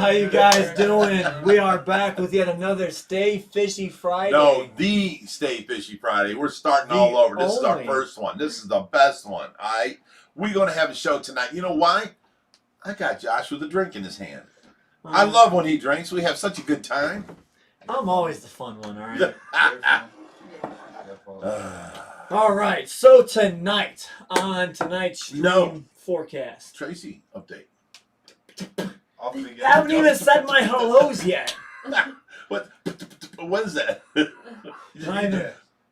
How you guys doing? We are back with yet another Stay Fishy Friday. No, the Stay Fishy Friday. We're starting all over. This is our first one. This is the best one. All right? We're going to have a show tonight. You know why? I got Josh with a drink in his hand. I love when he drinks. We have such a good time. I'm always the fun one, all right? All right, so tonight, on tonight's stream forecast. Tracy, update. Haven't even said my hellos yet. What is that?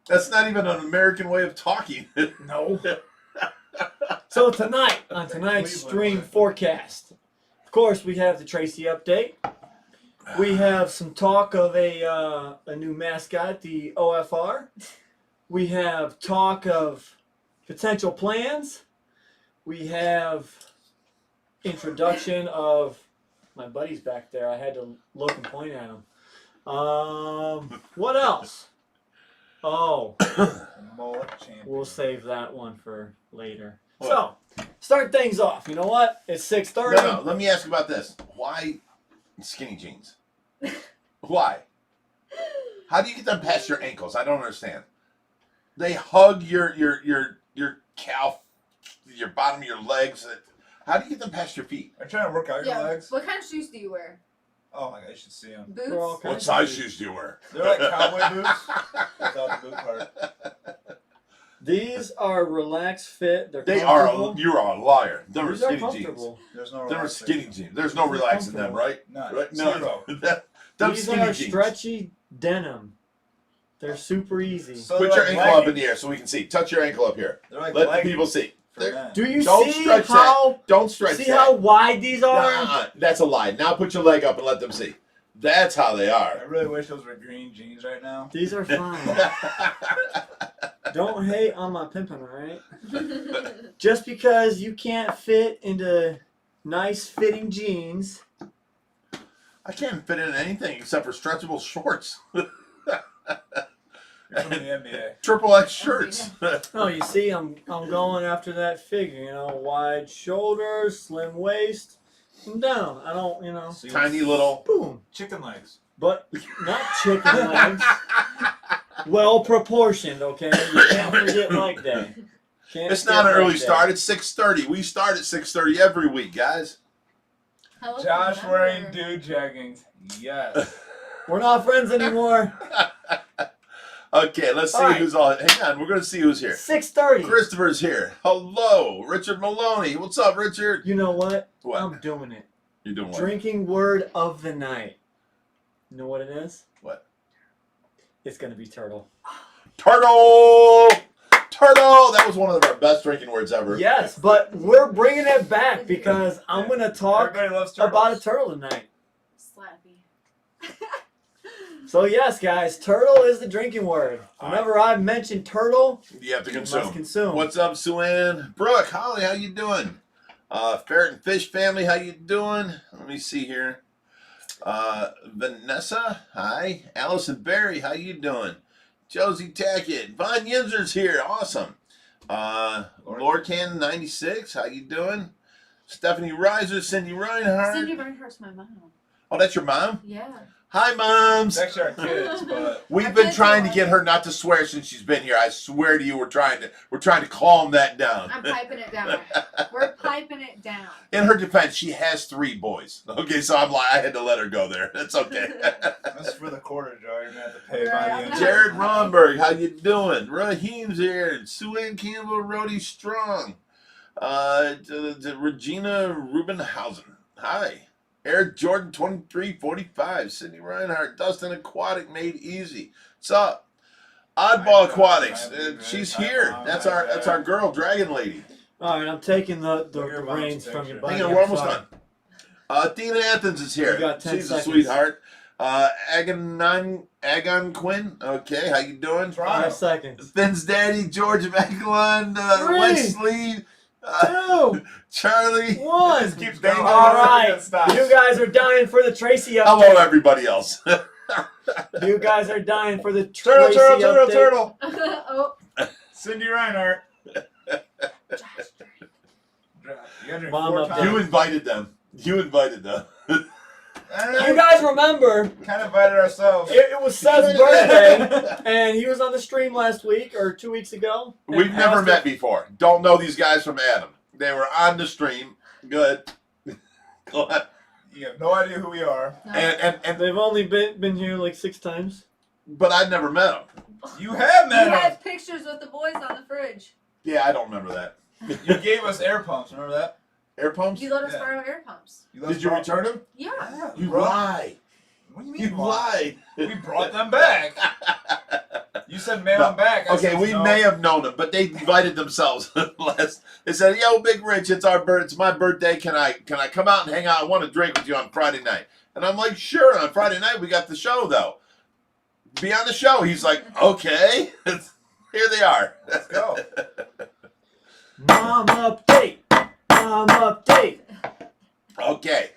That's not even an American way of talking. No. So tonight, on tonight's stream forecast, of course, we have the Tracy update. We have some talk of a new mascot, the OFR. We have talk of potential plans. We have introduction of my buddies back there. I had to look and point at them. What else? Oh, we'll save that one for later. What? So, start things off. You know what? It's 6:30. No, let me ask you about this. Why skinny jeans? Why? How do you get them past your ankles? I don't understand. They hug your calf, your bottom of your legs. How do you get them past your feet? Are you trying to work out your legs? What kind of shoes do you wear? Oh my god, you should see them. Boots? What size shoes do you wear? They're like cowboy boots without the boot part. These are relaxed fit. They are. You're a liar. They were These are skinny jeans. There's no. They were skinny jeans. There's no relaxing them, right? None. Right? Zero. These are stretchy denim. They're super easy. So put your ankle up in the air so we can see. Touch your ankle up here. Like let the people see. Do you don't see stretch how? That. Don't stretch. See how wide these are? That's a lie. Now put your leg up and let them see. That's how they are. I really wish those were green jeans right now. These are fine. Don't hate on my pimping, all right? Just because you can't fit into nice fitting jeans. I can't fit in anything except for stretchable shorts. You're from the NBA. Triple X shirts. Oh, you see, I'm going after that figure. You know, wide shoulders, slim waist, and down. I don't, you know. Tiny little. Boom. Chicken legs. But not chicken legs. Well proportioned, okay? You can't forget leg day. It's not an early start. It's 6:30. We start at 6:30 every week, guys. Josh wearing dude jeggings. Yes. We're not friends anymore. Okay, let's see who's on. Hang on, we're going to see who's here. 6:30. Christopher's here. Hello, Richard Maloney. What's up, Richard? You know what? What? I'm doing it. You're doing what? Drinking word of the night. You know what it is? What? It's going to be turtle. Turtle! Turtle! That was one of our best drinking words ever. Yes, but we're bringing it back because I'm going to talk about a turtle tonight. Slappy. So yes, guys, turtle is the drinking word. Whenever I mention turtle, you have to you must consume. What's up, Sue-Ann? Brooke, Holly, how you doing? Ferret and Fish family, how you doing? Let me see here. Vanessa, hi. Allison Berry, how you doing? Josie Tackett. Von Yinzer's here. Awesome. Lorcan 96, how you doing? Stephanie Reiser, Cindy Reinhardt. Cindy Reinhardt's my mom. Oh, that's your mom? Yeah. Hi, moms. It's actually our kids, but we've been trying to get her not to swear since she's been here. I swear to you, we're trying to calm that down. I'm piping it down. We're piping it down. In her defense, she has 3 boys. Okay, so I'm like, I had to let her go there. That's okay. That's for the quarter jar. You're gonna have to pay by the end. Jared Romberg, how you doing? Raheem's here. Sue-Ann Campbell, Rhodey Strong. Regina Rubenhausen. Hi. Eric Jordan 2345, Sydney Reinhardt, Dustin Aquatic made easy. What's up? Oddball Aquatics. She's here. That's our girl, Dragon Lady. All right, I'm taking the reins from your buddy. Hang on, we're almost done. Athena Athens is here. She's a sweetheart. Agon Quinn. Okay, how you doing? 5 seconds. Finn's daddy, George of Eklund, Wesley. 2, Charlie. 1. Keeps banging. All right, you guys are dying for the Tracy update. Hello, everybody else. You guys are dying for the Tracy update. Turtle. Oh. Cindy Reinhardt. Mom update. You invited them. You invited them. You guys remember, kind of invited ourselves. it was Seth's birthday, and he was on the stream last week or 2 weeks ago. We've never met before. Don't know these guys from Adam. They were on the stream. Good. Go on. You have no idea who we are. No. And They've only been here like 6 times. but I never met them. You have You met us. have pictures with the boys on the fridge. Yeah, I don't remember that. You gave us air pumps. Remember that? Air pumps? You let us Yeah. borrow air pumps. Did you return them? Yeah. Yeah, You bro. lied. What do you mean? You lied. We brought them back. You said mail them back. I Okay, said we no. may have known them, but they invited themselves. They said, "Yo, Big Rich, it's my birthday. Can I come out and hang out? I want to drink with you on Friday night." And I'm like, "Sure." On Friday night, we got the show though. Be on the show. He's like, "Okay." Here they are. Let's go. Mom update. Mom update. Okay.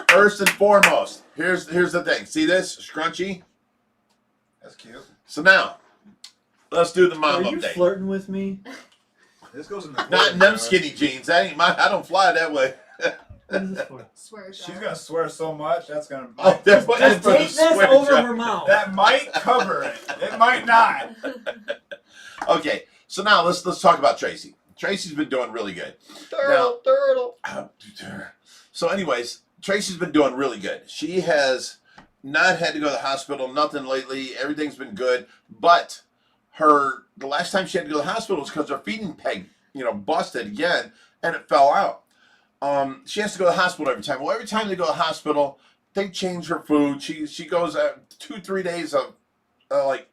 First and foremost, here's the thing. See this scrunchy? That's cute. So now, let's do the mom Are you update. flirting with me? This goes in the. Not in them skinny jeans. That ain't my. I don't fly that way. What is this for? Swear to She's God. gonna swear so much that's gonna. Oh, that's what Just that's take for this the swear over jar. her mouth. That might cover it. It might not. Okay, so now let's talk about Tracy. Tracy's been doing really good. Turtle. So, anyways, Tracy's been doing really good. She has not had to go to the hospital, nothing lately. Everything's been good. But the last time she had to go to the hospital was because her feeding peg, busted again, and it fell out. She has to go to the hospital every time. Well, every time they go to the hospital, they change her food. She goes 2-3 days of like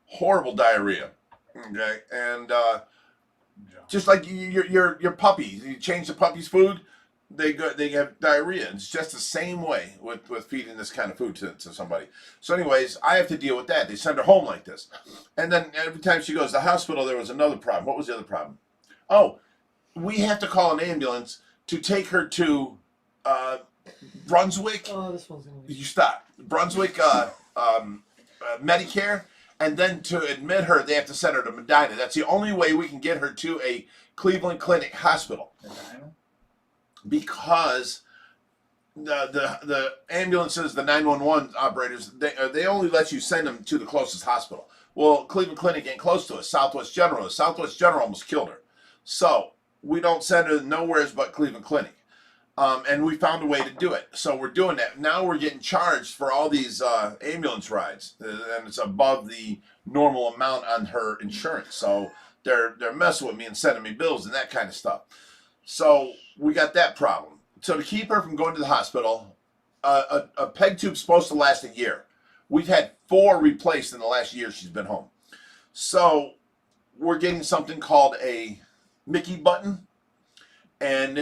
horrible diarrhea. Okay, and just like your puppy, you change the puppy's food, they have diarrhea. It's just the same way with feeding this kind of food to somebody. So anyways, I have to deal with that. They send her home like this, and then every time she goes to the hospital, there was another problem. What was the other problem? Oh, we have to call an ambulance to take her to Brunswick. Oh, this one's gonna be. You stop. Brunswick Medicare. And then to admit her, they have to send her to Medina. That's the only way we can get her to a Cleveland Clinic hospital. Because the ambulances, the 911 operators, they only let you send them to the closest hospital. Well, Cleveland Clinic ain't close to us. Southwest General. Southwest General almost killed her. So we don't send her nowhere but Cleveland Clinic. And we found a way to do it. So we're doing that. Now we're getting charged for all these ambulance rides. And it's above the normal amount on her insurance. So they're messing with me and sending me bills and that kind of stuff. So we got that problem. So to keep her from going to the hospital, a peg tube's supposed to last a year. We've had 4 replaced in the last year she's been home. So we're getting something called a Mickey button. And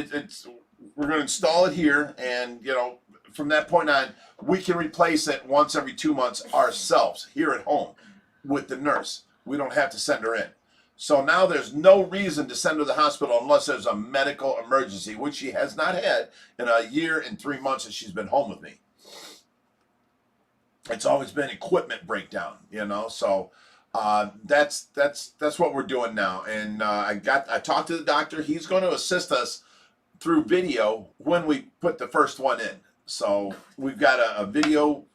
we're going to install it here, and from that point on, we can replace it once every 2 months ourselves here at home with the nurse. We don't have to send her in. So now there's no reason to send her to the hospital unless there's a medical emergency, which she has not had in a year and 3 months that she's been home with me. It's always been equipment breakdown, So that's what we're doing now. And I talked to the doctor. He's going to assist us through video when we put the first one in. So we've got a video,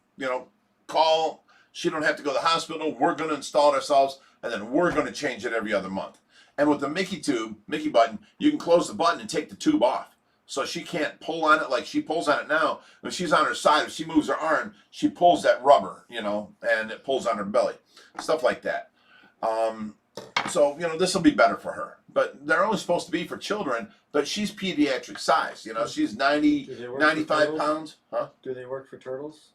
call. She don't have to go to the hospital. We're going to install it ourselves, and then we're going to change it every other month. And with the Mickey button, you can close the button and take the tube off. So she can't pull on it like she pulls on it now. When she's on her side, if she moves her arm, she pulls that rubber, and it pulls on her belly. Stuff like that. So, this will be better for her. But they're only supposed to be for children, but she's pediatric size. She's 95 pounds. Huh? Do they work for turtles?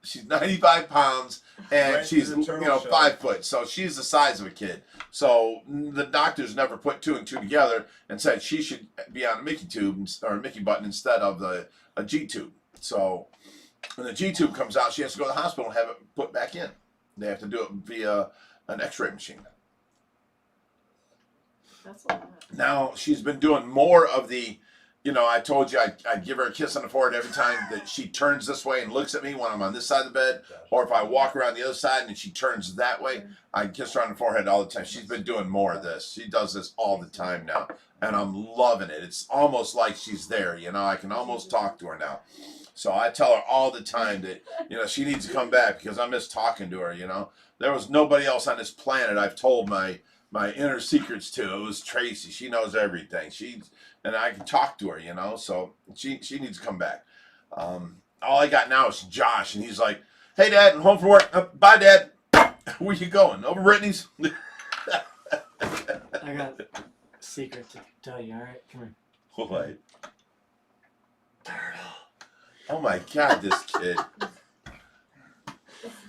She's 95 pounds, and Right, she's, the turtle show. 5 foot. So she's the size of a kid. So the doctors never put 2 and 2 together and said she should be on a Mickey tube or a Mickey button instead of a G tube. So when the G tube comes out, she has to go to the hospital and have it put back in. They have to do it via an X-ray machine. That's a lot. Now she's been doing more of the you know, I told you I'd give her a kiss on the forehead every time that she turns this way and looks at me when I'm on this side of the bed, or if I walk around the other side and she turns that way, I kiss her on the forehead all the time. She's been doing more of this. She does this all the time now, and I'm loving it. It's almost like she's there, you know. I can almost talk to her now. So I tell her all the time that, you know, she needs to come back because I miss talking to her, you know. There was nobody else on this planet I've told my inner secrets to. It was Tracy. She knows everything. And I can talk to her, you know. So she needs to come back. All I got now is Josh, and he's like, "Hey, Dad, I'm home from work. Bye, Dad. Where you going? Over Brittany's?" I got a secret to tell you. All right, come here. What? Oh my God, this kid.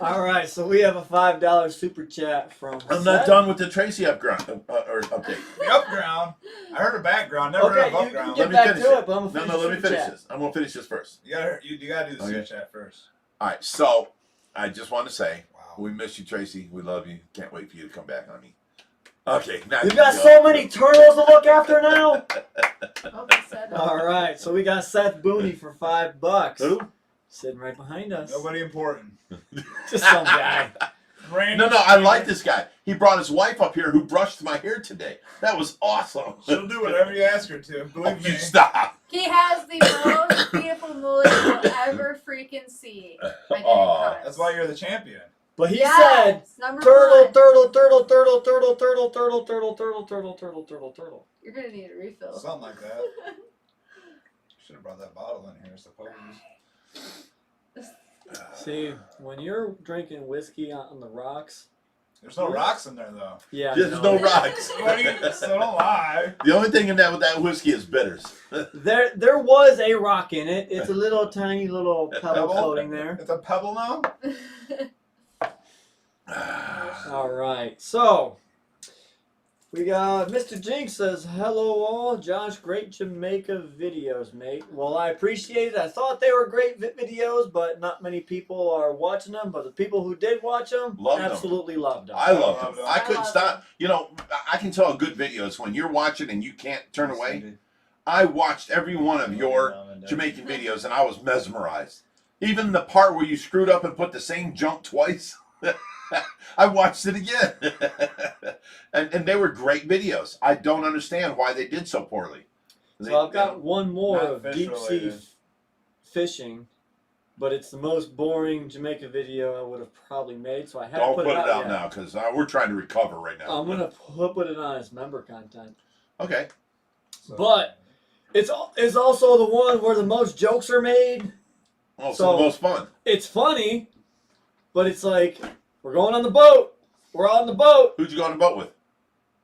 All right, so we have a $5 super chat from. I'm not done with the Tracy update. The upground. I heard a background. Never Okay, heard of you can upground. get back to it, but I'm gonna No, let me super finish chat. this. I'm gonna finish this first. You gotta do the super chat first. All right, so I just want to say Wow. we miss you, Tracy. We love you. Can't wait for you to come back, honey. Okay, now We've got so many turtles to look after now. Oh, he said it. All right, so we got Seth Booney for $5. Who? Sitting right behind us. Nobody important. Just some guy. Random No, I stranger. like this guy. He brought his wife up here who brushed my hair today. That was awesome. She'll do whatever you ask her to. Oh, Believe you me. stop. He has the most beautiful mullet you'll ever freaking see. I didn't cut. That's why you're the champion. But he Yes, said, number turtle, one. turtle, turtle, turtle, turtle, turtle, turtle, turtle, turtle, turtle, turtle, turtle, turtle. You're gonna need a refill. Something like that. Should have brought that bottle in here, I suppose. See, when you're drinking whiskey on the rocks, There's no rocks in there though. yeah. There's no rocks. What do you, so don't lie. The only thing in that with that whiskey is bitters. There was a rock in it. It's a little tiny little pebble Pebble? floating there. It's a pebble now. All right, so we got Mr. Jinx says, "Hello all, Josh, great Jamaica videos, mate." Well, I appreciate it. I thought they were great videos, but not many people are watching them. But the people who did watch them Loved them. absolutely loved them. I loved them. I I couldn't love stop. You know, I can tell a good video is when you're watching and you can't turn away. I watched every one of your Jamaican videos and I was mesmerized. Even the part where you screwed up and put the same junk twice. I watched it again. and they were great videos. I don't understand why they did so poorly. So I've got one more Not of fish deep sea related. fishing, but it's the most boring Jamaica video I would have probably made. So I haven't Don't put put it it out yet. now because we're trying to recover right now. I'm gonna put it on as member content. Okay. So- But it's also the one where the most jokes are made. Well, So- so the most fun. It's funny, but it's like, we're going on the boat. We're on the boat. Who'd you go on the boat with?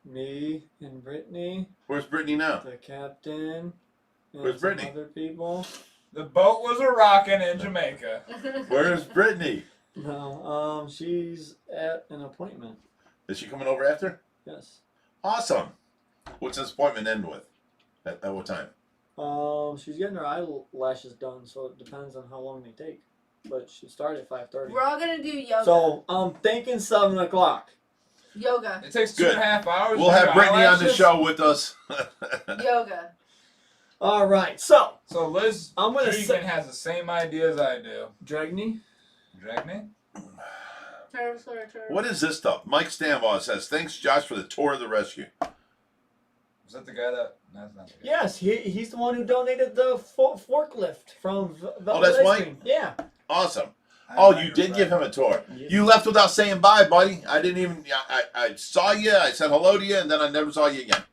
Me and Brittany, Where's Brittany now? the captain, and Where's some Brittany? other people. The boat was a rockin' in Jamaica. Where's Brittany? No, she's at an appointment. Is she coming over after? Yes. Awesome. What's this appointment end with? At what time? She's getting her eyelashes done, so it depends on how long they take. But she started at 5:30. We're all gonna do yoga. So I'm thinking 7 o'clock. Yoga. It takes Good. 2.5 hours. We'll to have do Brittany on the eyelashes. show with us. Yoga. All right, so So Liz I'm gonna Dregan has the same idea as I do. Dragney. Dragnet? What is this stuff? Mike Stanbaugh says, "Thanks, Josh, for the tour of the rescue." Is that the guy that? That's not the guy. Yes, he's the one who donated the forklift from Velvet that's Ice Mike? Cream. Yeah. Awesome. I Oh, might you did have give read him a tour. Yeah. You left without saying bye, buddy. I didn't even. I saw you. I said hello to you, and then I never saw you again.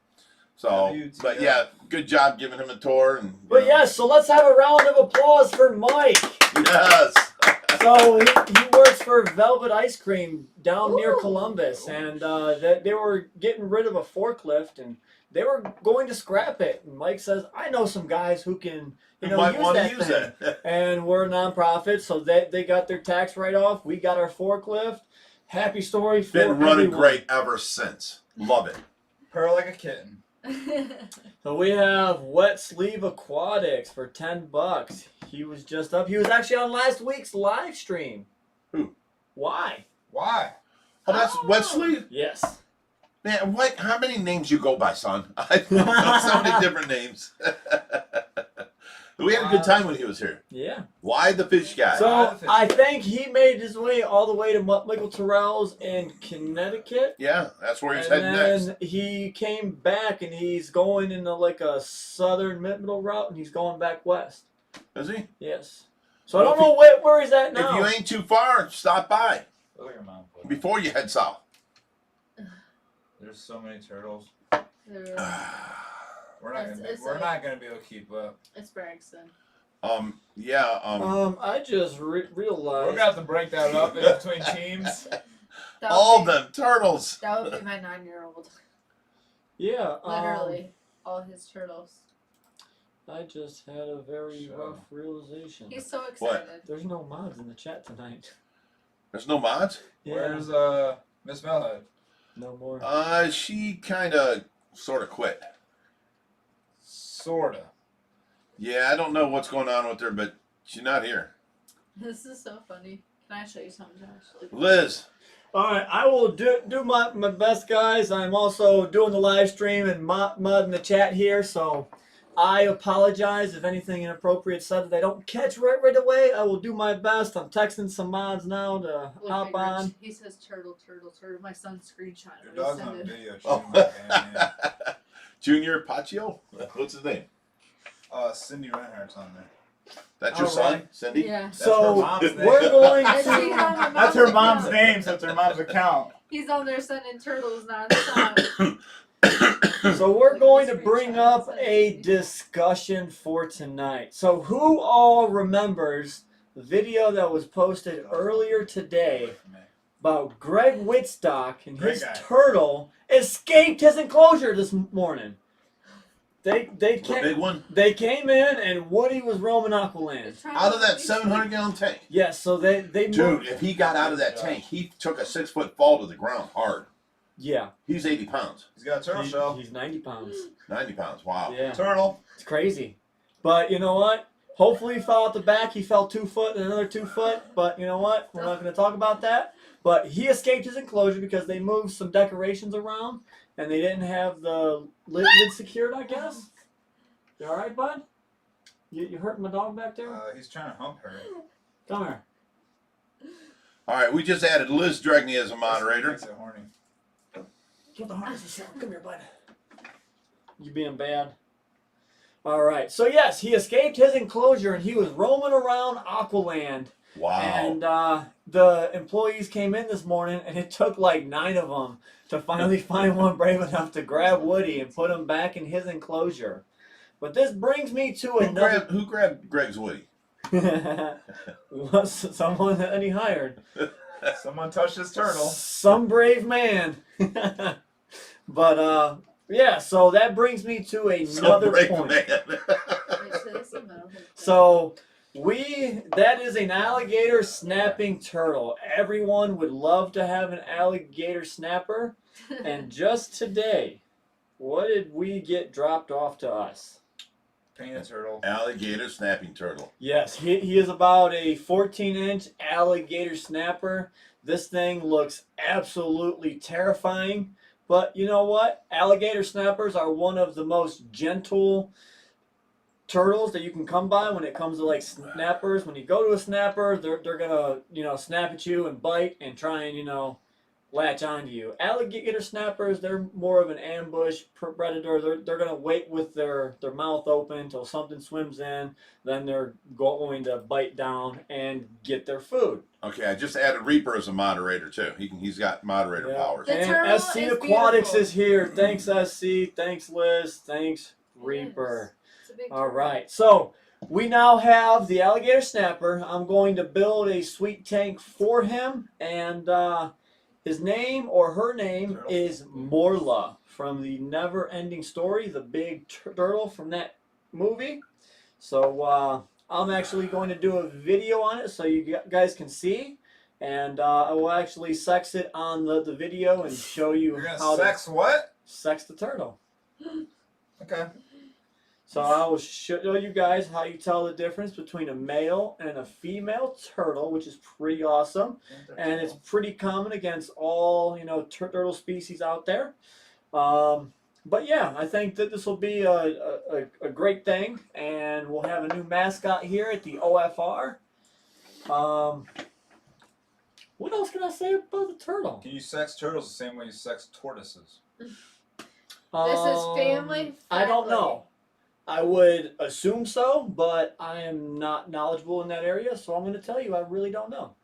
So, Yeah, you too, but yeah. yeah, good job giving him a tour. And But yes, so let's have a round of applause for Mike. yes. So he works for Velvet Ice Cream down near Ooh. Columbus, and they were getting rid of a forklift, and they were going to scrap it. And Mike says, "I know some guys who can, You might use want to that use thing." that. And we're a nonprofit, so they got their tax write-off. We got our forklift. Happy story for Been running everyone. great ever since. Love it. Purr like a kitten. So we have Wet Sleeve Aquatics for $10. He was just up. He was actually on last week's live stream. Who? Why? Why? Oh, that's wet sleeve. Yes. Man, what? How many names you go by, son? I know so many different names. We had a good time when he was here. Yeah. Why the fish guy? So I think he made his way all the way to Michael Terrell's in Connecticut. Yeah, that's where he's And heading then next. he came back and he's going into like a southern middle route and he's going back west. Is he? Yes. So I don't know where he's at now. If you ain't too far, stop by Look at your mom. before you head south. There's so many turtles. There- We're not gonna be able to keep up. It's Braxton. I just We're realized. gonna have to break that up in between teams. That all would be- them turtles. That would be my 9-year-old. Yeah. Literally, all his turtles. I just had a very rough realization. He's so excited. There's no mods in the chat tonight. There's no mods? Yeah. Where's Miss Melhead? No more. She kind of sort of quit. Sorta. Yeah, I don't know what's going on with her, but she's not here. This is so funny. Can I show you something, Josh? Liz. All right, I will do my best, guys. I'm also doing the live stream and mod in the chat here, so I apologize if anything inappropriate said that I don't catch right away. I will do my best. I'm texting some mods now to Look, hop Rich, on. He says turtle. My son's screenshot. Your it. dog's Send on it. video. Oh. Yeah. Junior Paccio? What's his name? Cindy Reinhardt's on there. That's your All son, right. Cindy? Yeah. That's So her mom's name. we're going And she's on to. her That's her mom's account. name, so it's her mom's account. He's on there sending turtles nonstop. So we're going to bring up a discussion for tonight. So who all remembers the video that was posted earlier today about Greg Whitstock and Great his guy. turtle escaped his enclosure this morning? They The came, big one? they came in and Woody was roaming Aqualand. He's trying Out to of that be 700-gallon tank. Yes, so they Dude, moved. if he got out of that tank, he took a 6-foot fall to the ground hard. Yeah, He's 80 pounds. He's got a turtle shell. he's 90 pounds. 90 pounds. Wow. Yeah. Turtle. It's crazy. But you know what? Hopefully he fell out the back. He fell 2 foot and another 2 foot. But you know what? We're not going to talk about that. But he escaped his enclosure because they moved some decorations around and they didn't have the lid secured, I guess. You all right, bud? You hurting my dog back there? He's trying to hump her. Come here. All right, we just added Liz Dregney as a moderator. Makes it horny. Get the harness yourself. Come here, bud. You being bad. All right. So yes, he escaped his enclosure and he was roaming around Aqualand. Wow. And the employees came in this morning, and it took like 9 of them to finally find one brave enough to grab Woody and put him back in his enclosure. But this brings me to another. Who grabbed Greg's Woody? Was someone that he hired. Someone touched his turtle. Some brave man. But yeah, so that brings me to another Break point. man. So that is an alligator snapping turtle. Everyone would love to have an alligator snapper. And just today, what did we get dropped off to us? Painted turtle. Alligator snapping turtle. Yes, he is about a 14-inch alligator snapper. This thing looks absolutely terrifying. But you know what? Alligator snappers are one of the most gentle turtles that you can come by when it comes to like snappers. When you go to a snapper, they're gonna snap at you and bite and try and latch onto you. Alligator snappers, they're more of an ambush predator. They're gonna wait with their mouth open until something swims in, then they're going to bite down and get their food. Okay, I just added Reaper as a moderator too. He's got moderator powers. The And turtle SC is Aquatics beautiful. is here. Thanks SC. Thanks Liz. Thanks Reaper. It's a big All turtle. right, so we now have the alligator snapper. I'm going to build a sweet tank for him, and his name or her name is Morla from the Never Ending Story, the big turtle from that movie. So I'm actually going to do a video on it so you guys can see, and I will actually sex it on the video and show you You're how gonna sex to what? sex the turtle. Okay. So I will show you guys how you tell the difference between a male and a female turtle, which is pretty awesome. And it's pretty common against all turtle species out there. But yeah, I think that this will be a great thing, and we'll have a new mascot here at the OFR. What else can I say about the turtle? Can you sex turtles the same way you sex tortoises? This is family I don't friendly. know. I would assume so, but I am not knowledgeable in that area, so I'm going to tell you I really don't know.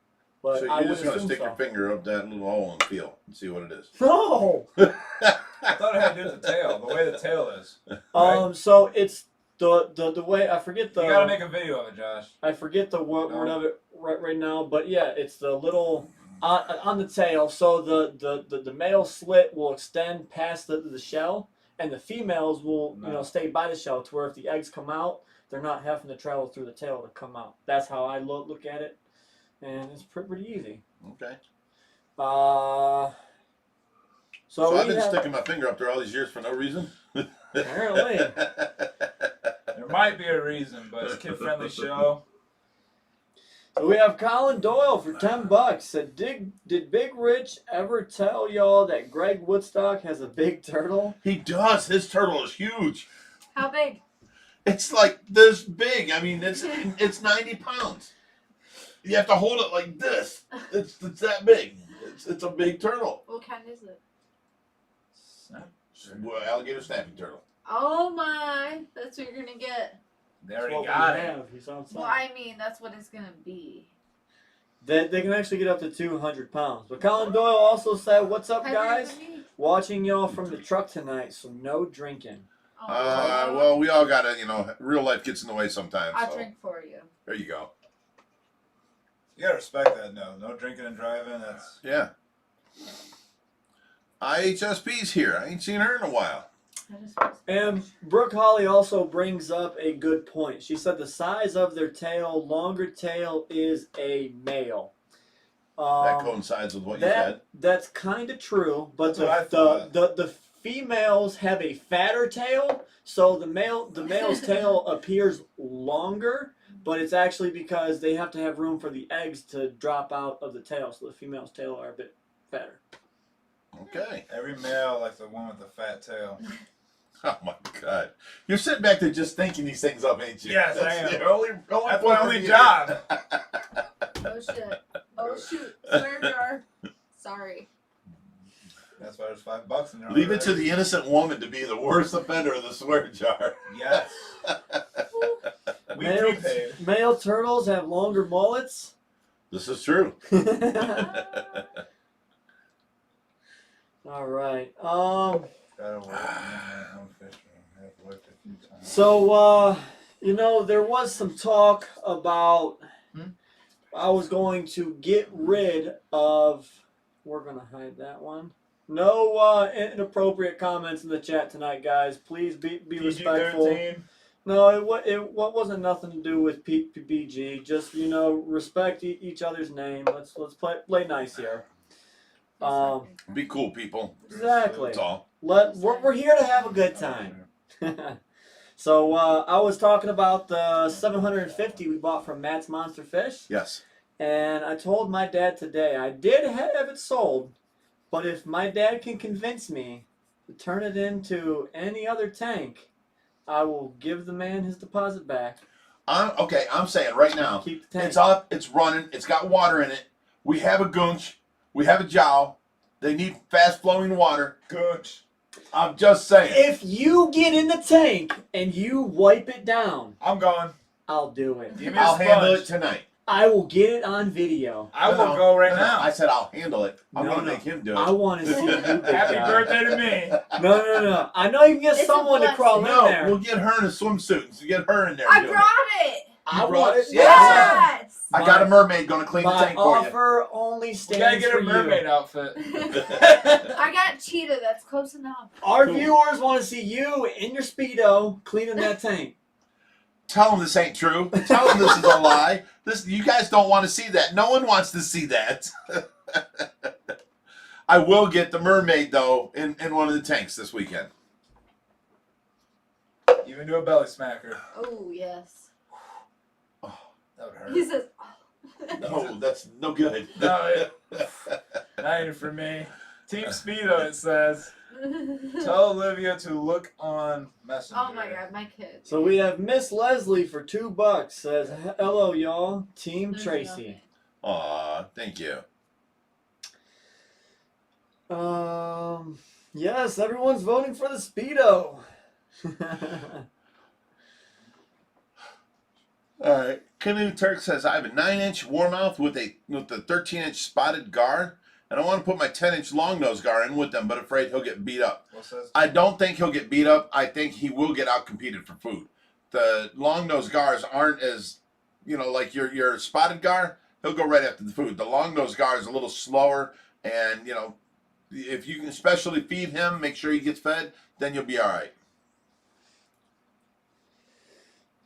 But So I you're would just gonna assume stick so. your finger up that little hole and feel and see what it is. No. I thought it had to do with the tail, the way the tail is. Right? So it's the way I forget the. You gotta make a video of it, Josh. I forget the word of it right now, but yeah, it's the little on the tail. So the male slit will extend past the shell, and the females will stay by the shell to where if the eggs come out, they're not having to travel through the tail to come out. That's how I look at it, and it's pretty easy. Okay. So I've been sticking my finger up there all these years for no reason. Apparently. There might be a reason, but it's a kid-friendly show. So we have Colin Doyle for $10. Said, did Big Rich ever tell y'all that Greg Woodstock has a big turtle? He does. His turtle is huge. How big? It's like this big. I mean, it's 90 pounds. You have to hold it like this. It's that big. It's a big turtle. What kind is it? Well, alligator snapping turtle. Oh my! That's what you're gonna get. They already That's what got we it. have. He's outside. Well, I mean, that's what it's gonna be. They can actually get up to 200 pounds. But Colin Doyle also said, what's up, guys? Watching y'all from the truck tonight, so no drinking. Well, we all gotta, real life gets in the way sometimes. I'll so. drink for you. There you go. You gotta respect that. No drinking and driving. That's Yeah. IHSP's here. I ain't seen her in a while. And Brooke Holly also brings up a good point. She said the size of their tail, longer tail, is a male. That coincides with what you said. That's kind of true, but That's what I thought. the females have a fatter tail, so the male's tail appears longer, but it's actually because they have to have room for the eggs to drop out of the tail, so the female's tail are a bit fatter. Okay. every male like the one with the fat tail. Oh my God! You're sitting back there just thinking these things up, ain't you? Yes, I That's am. the only That's point my for only you. job. Oh shit. Oh shoot. Swear jar. Sorry. That's why there's $5 in there. Leave it to the innocent woman to be the worst offender of the swear jar. Yes. We prepaid. Male turtles have longer mullets. This is true. All right. Gotta work on fishing. I've worked a few times. So, there was some talk about I was going to get rid of. We're going to hide that one. No inappropriate comments in the chat tonight, guys. Please be respectful. PG-13. No, it wasn't nothing to do with PG. Just respect each other's name. Let's play nice here. Be cool, people. Exactly. That's all. We're here to have a good time. So I was talking about the 750 we bought from Matt's Monster Fish, Yes. and I told my dad today I did have it sold, but if my dad can convince me to turn it into any other tank, I will give the man his deposit back. I'm saying right now, Keep the tank. it's up, it's running, it's got water in it. We have a goonch, we have a jowl. They need fast flowing water. Good. I'm just saying. If you get in the tank and you wipe it down, I'm gone. I'll do it. Give me a I'll handle it sponge. tonight. I will get it on video. I will go right now. I said I'll handle it. I'm No, going to no. make him do I it. want to see you, big Happy guy. birthday to me. No. I know you can get It's a someone to crawl in blessing. No, there. we'll get her in a swimsuit and get her in there. I doing brought it. I You brought want it? it. Yes. Yes. I got a mermaid going to clean the My tank for you. offer only We stands gotta get for a mermaid you. outfit. I got cheetah. That's close enough. Our Cool. viewers want to see you in your Speedo cleaning that tank. Tell them this ain't true. Tell them this is a lie. You guys don't want to see that. No one wants to see that. I will get the mermaid though in one of the tanks this weekend. Even do a belly smacker. Oh yes. That would hurt. He says. No, that's no good. No, not even for me. Team Speedo, it says. Tell Olivia to look on Messenger. Oh my god, my kids. So we have Miss Leslie for $2 says, hello y'all, Team There's Tracy. Aw, thank you. Yes, everyone's voting for the Speedo. All right. Canoe Turk says I have a 9-inch warmouth with the 13-inch spotted gar, and I want to put my 10-inch long nose gar in with them, but afraid he'll get beat up. What's this? I don't think he'll get beat up. I think he will get out competed for food. The long nose gars aren't as, like your spotted gar. He'll go right after the food. The long nose gar is a little slower, and if you can especially feed him, make sure he gets fed, then you'll be all right.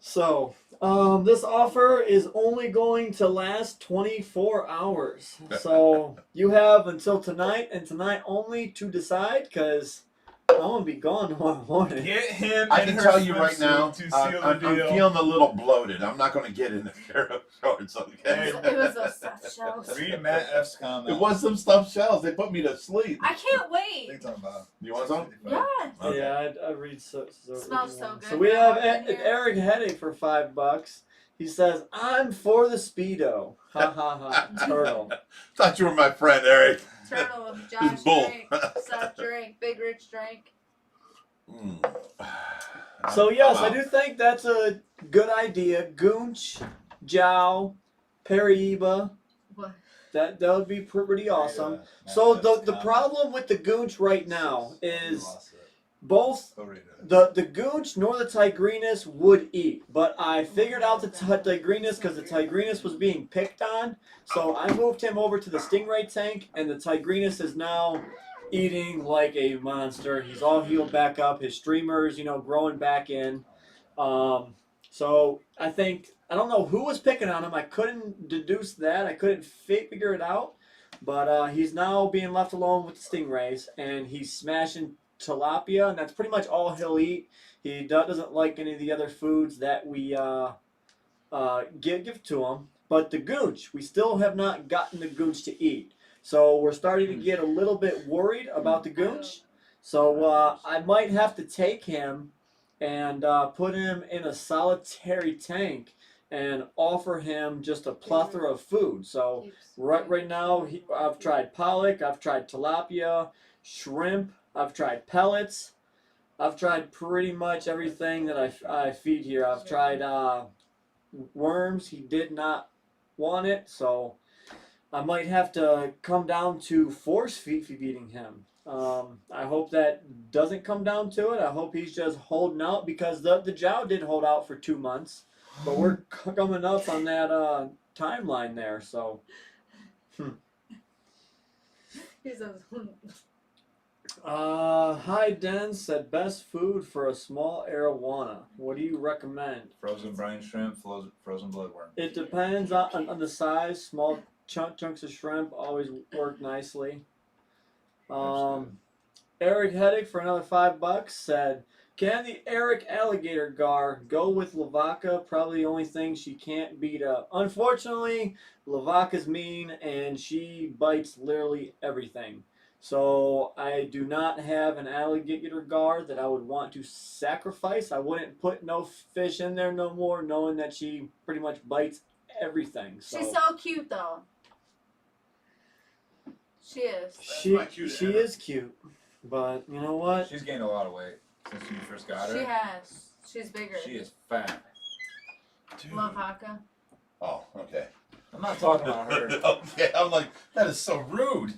So, this offer is only going to last 24 hours. So, you have until tonight and tonight only to decide, because I'm going to be gone tomorrow morning. Get him. I in can her tell you right swimsuit now, to seal I'm the deal. feeling a little bloated. I'm not going to get in a pair of shorts, okay? It was those stuffed shells. Read Matt F's comment. It was some stuffed shells. They put me to sleep. I can't What are wait. you talking about? You want some? Yeah. Okay. Yeah, I read so Smells so good So we have in here. Eric Headache for $5. He says, I'm for the Speedo. Ha ha ha. Turtle. Thought you were my friend, Eric. Turtle, This Josh bull. drink, Seth drink, Big Rich drink. So yes, Wow. I do think that's a good idea. Goonch, Jow, Paraíba. What? That would be pretty awesome. Matt So F's the comment. problem with the Goonch right now You is lost it. both Go read it. the Goonch nor the Tigrinus would eat, but I figured out the Tigrinus because the Tigrinus was being picked on, so I moved him over to the Stingray tank, and the Tigrinus is now eating like a monster. He's all healed back up. His streamers, growing back in. So I don't know who was picking on him. I couldn't deduce that. I couldn't figure it out, but he's now being left alone with the Stingrays, and he's smashing tilapia, and that's pretty much all he'll eat. He doesn't like any of the other foods that we give to him. But the Goonch, we still have not gotten the Goonch to eat. So we're starting to get a little bit worried about the Goonch. So I might have to take him and put him in a solitary tank and offer him just a plethora of food. So right now, I've tried pollock, I've tried tilapia, shrimp, I've tried pellets. I've tried pretty much everything that I feed here. I've tried worms. He did not want it, so I might have to come down to force feeding him. I hope that doesn't come down to it. I hope he's just holding out, because the Jow did hold out for 2 months, but we're coming up on that timeline there. So. He says, Hi Den said best food for a small arowana. What do you recommend? Frozen brine shrimp, frozen bloodworm. It depends on the size. Small chunks of shrimp always work nicely. Eric Headache for another $5 said, can the Eric Alligator Gar go with Lavaca? Probably the only thing she can't beat up. Unfortunately, Lavaca's mean and she bites literally everything. So I do not have an alligator gar that I would want to sacrifice. I wouldn't put no fish in there no more, knowing that she pretty much bites everything. So she's so cute though. She is. she is cute, but you know what? She's gained a lot of weight since you first got her. She has. She's bigger. She is fat. Dude. Love Haka. Oh, okay. I'm not talking about her. Okay, I'm like, that is so rude.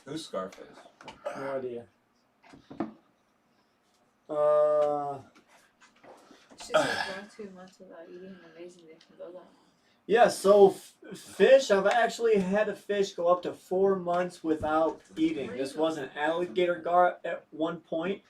Who's Scarface? No idea. She's like around 2 months without eating. Amazing they can go that long. Yeah, so fish, I've actually had a fish go up to 4 months without eating. This was an alligator gar at one point,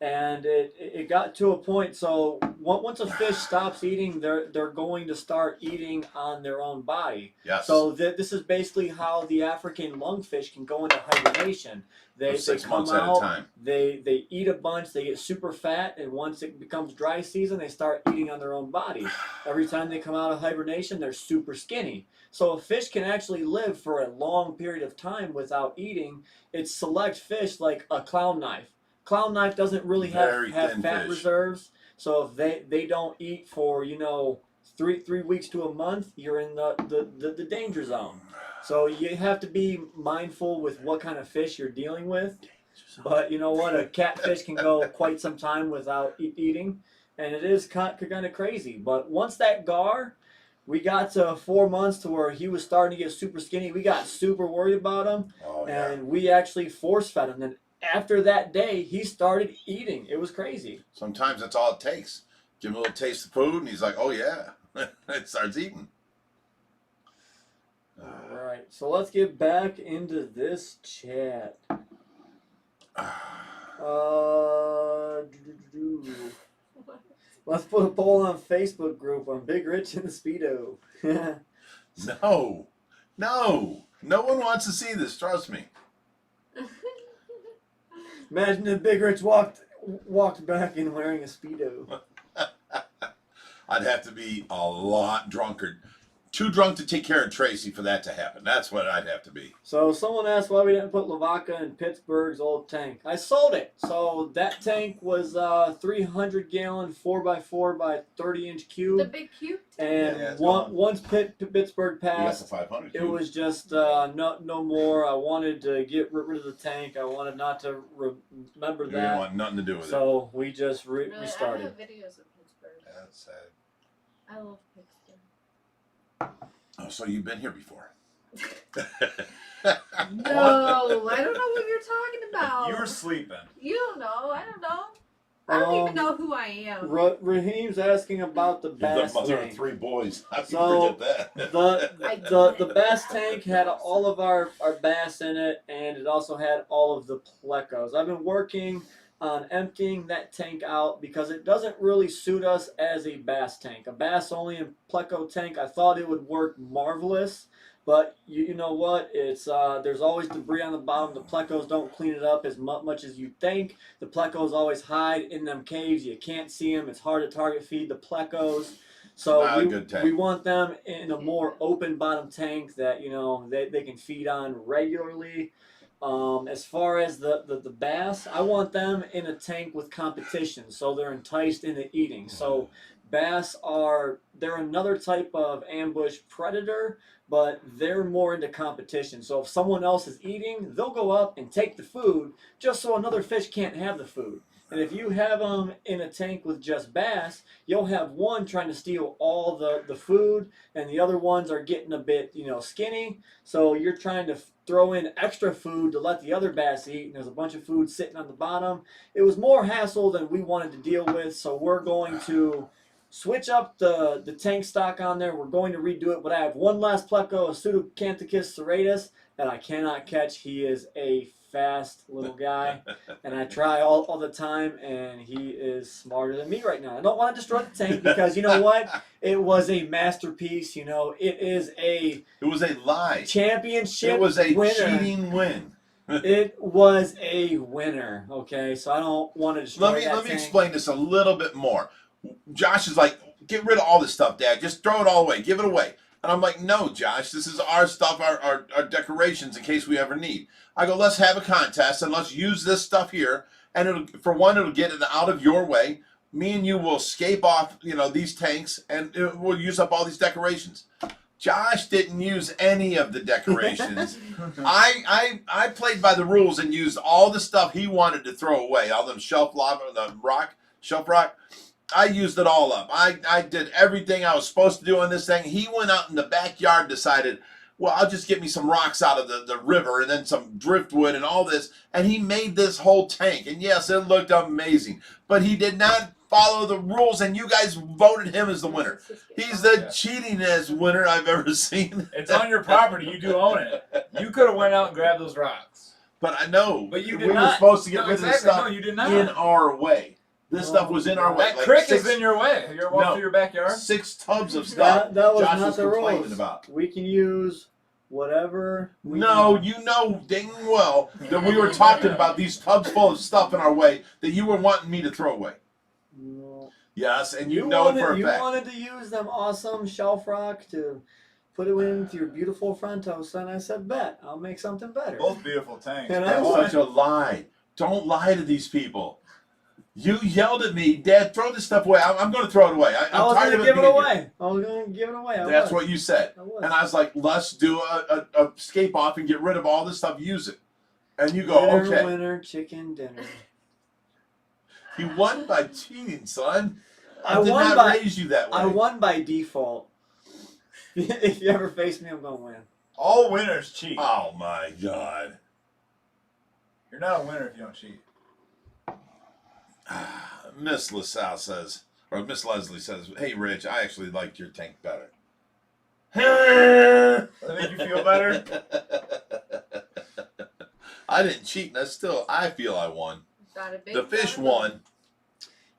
And it got to a point. So once a fish stops eating, they're going to start eating on their own body. Yes. So this is basically how the African lungfish can go into hibernation. They 6 come months at a out, time. they eat a bunch, they get super fat, and once it becomes dry season, they start eating on their own body. Every time they come out of hibernation, they're super skinny. So a fish can actually live for a long period of time without eating. It's select fish like a clown knife. Clown knife doesn't really have fat fish. reserves. So if they don't eat for, you know, three weeks to a month, you're in the danger zone. So you have to be mindful with what kind of fish you're dealing with. But you know what? A catfish can go quite some time without eating. And it is kind of crazy. But once that gar, we got to 4 months to where he was starting to get super skinny. We got super worried about him. Oh, yeah. And we actually force fed him. And after that day, he started eating. It was crazy. Sometimes that's all it takes. Give him a little taste of food, and he's like, oh, yeah. It starts eating. All right, so let's get back into this chat. Let's put a poll on Facebook group on Big Rich and the Speedo. No. No one wants to see this, trust me. Imagine if Big Rich walked back in wearing a Speedo. I'd have to be a lot drunker. Too drunk to take care of Tracy for that to happen. That's what I'd have to be. So someone asked why we didn't put Lavaca in Pittsburgh's old tank. I sold it. So that tank was 300-gallon 4x4 by 30-inch cube. The big cube. And Yeah, it's once Pittsburgh We got passed, the 500. it was just no more. I wanted to get rid of the tank. I wanted not to remember We didn't that. want nothing to do with it. So we just Really, restarted. I have videos of Pittsburgh. That's sad. I love Pittsburgh. Oh, so you've been here before. No, I don't know what you're talking about. You were sleeping. You don't know. I don't know. I don't even know who I am. Raheem's asking about the You're the bass mother tank. of 3 boys. How can So, you forget that? The bass tank had all of our bass in it, and it also had all of the plecos. I've been working on emptying that tank out because it doesn't really suit us as a bass tank. A bass only and pleco tank, I thought it would work marvelous, but you know what? It's there's always debris on the bottom. The plecos don't clean it up as much as you think. The plecos always hide in them caves. You can't see them. It's hard to target feed the plecos. So Not a good tank. we want them in a more open bottom tank that, you know, they can feed on regularly. As far as the bass, I want them in a tank with competition, so they're enticed into eating. So bass they're another type of ambush predator, but they're more into competition. So if someone else is eating, they'll go up and take the food just so another fish can't have the food. And if you have them in a tank with just bass, you'll have one trying to steal all the food, and the other ones are getting a bit, you know, skinny. So you're trying to throw in extra food to let the other bass eat, and there's a bunch of food sitting on the bottom. It was more hassle than we wanted to deal with, so we're going to switch up the tank stock on there. We're going to redo it, but I have one last pleco, a Pseudocanthicus serratus, that I cannot catch. He is a fast little guy, and I try all the time, and he is smarter than me right now. I don't want to destroy the tank because, you know what? It was a masterpiece. You know, it was a lie. Championship It was a winner. cheating win. It was a winner. Okay, so I don't want to destroy that Let me tank. explain this a little bit more. Josh is like, get rid of all this stuff, Dad. Just throw it all away. Give it away. And I'm like, no, Josh, this is our stuff, our decorations in case we ever need. I go, let's have a contest and let's use this stuff here. And it'll get it out of your way. Me and you will escape off, you know, these tanks, and we'll use up all these decorations. Josh didn't use any of the decorations. I played by the rules and used all the stuff he wanted to throw away, all them shelf rock. I used it all up. I did everything I was supposed to do on this thing. He went out in the backyard, decided, well, I'll just get me some rocks out of the river and then some driftwood and all this. And he made this whole tank. And yes, it looked amazing. But he did not follow the rules, and you guys voted him as the winner. He's the cheatingest winner I've ever seen. It's on your property. You do own it. You could have went out and grabbed those rocks. But I know. But you we did were not. supposed to get No, rid of this exactly. stuff No, you did not. in our way. This stuff was in our way. That Like crick is in your way. You're walking No. through your backyard. 6 tubs of stuff. That was Josh not was the complaining rules. about. We can use whatever we No, want. you know dang well that we were talking about these tubs full of stuff in our way that you were wanting me to throw away. No. Yes, and you know it for a you fact. wanted to use them awesome shelf rock to put it into your beautiful front toaster, and I said, bet, I'll make something better. Both beautiful tanks. And That's such a lie. Don't lie to these people. You yelled at me, Dad, throw this stuff away. I'm going to throw it away. I I'm was tired going of to it give it being away. here. I was going to give it away. That's what you said. I was. And I was like, let's do a escape off and get rid of all this stuff, use it. And you go, Winner, okay. winner, chicken dinner. You won by cheating, son. I did won not by- raise you that way. I won by default. If you ever face me, I'm going to win. All winners cheat. Oh, my God. You're not a winner if you don't cheat. Miss LaSalle says, or Miss Leslie says, hey, Rich, I actually liked your tank better. Does that make you feel better? I didn't cheat, and I feel I won. Got a big The fish one. won.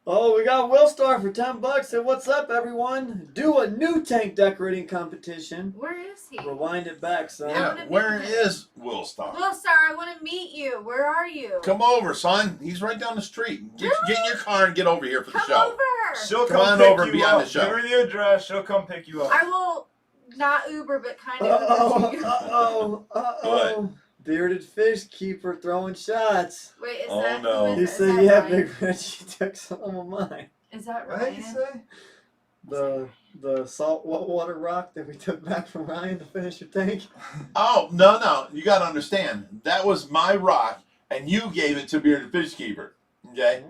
Oh, we got Will Star for $10. Say, what's up, everyone? Do a new tank decorating competition. Where is he? Rewind it back, son. Yeah, wanna where meet is Will Star? Will Star, I want to meet you. Where are you? Come over, son. He's right down the street. Get in your car and get over here for the Come show. over. She'll Come come on pick over and you be on up. the show. Give her the address. She'll come pick you up. I will not Uber, but kind of Uh-oh, Uber you. uh-oh. Bearded fish keeper throwing shots. Wait, is Oh, that no. who He is it? said, Is that yeah, Ryan? Big Rich, you took some of mine. Is that What did you Ryan? say? The saltwater rock that we took back from Ryan to finish your tank. Oh, no. You got to understand. That was my rock, and you gave it to Bearded Fish Keeper. Okay?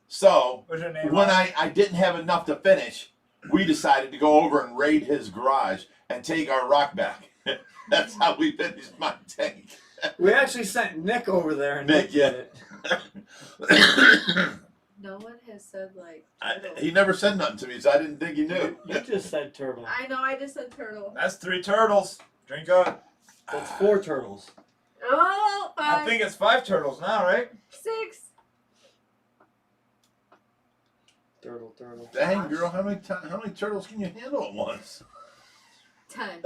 So, What's your name? when on it? I didn't have enough to finish, we decided to go over and raid his garage and take our rock back. That's how we finished my tank. We actually sent Nick over there and Nick, Nick yeah. did it. No one has said like I, turtle. he never said nothing to me, so I didn't think he knew. You just said turtle. I know, I just said turtle. That's 3 turtles. Drink up. That's 4 turtles. Oh, I 5, think it's 5 turtles now, right? 6. Turtle. Dang, girl, how many turtles can you handle at once? 10.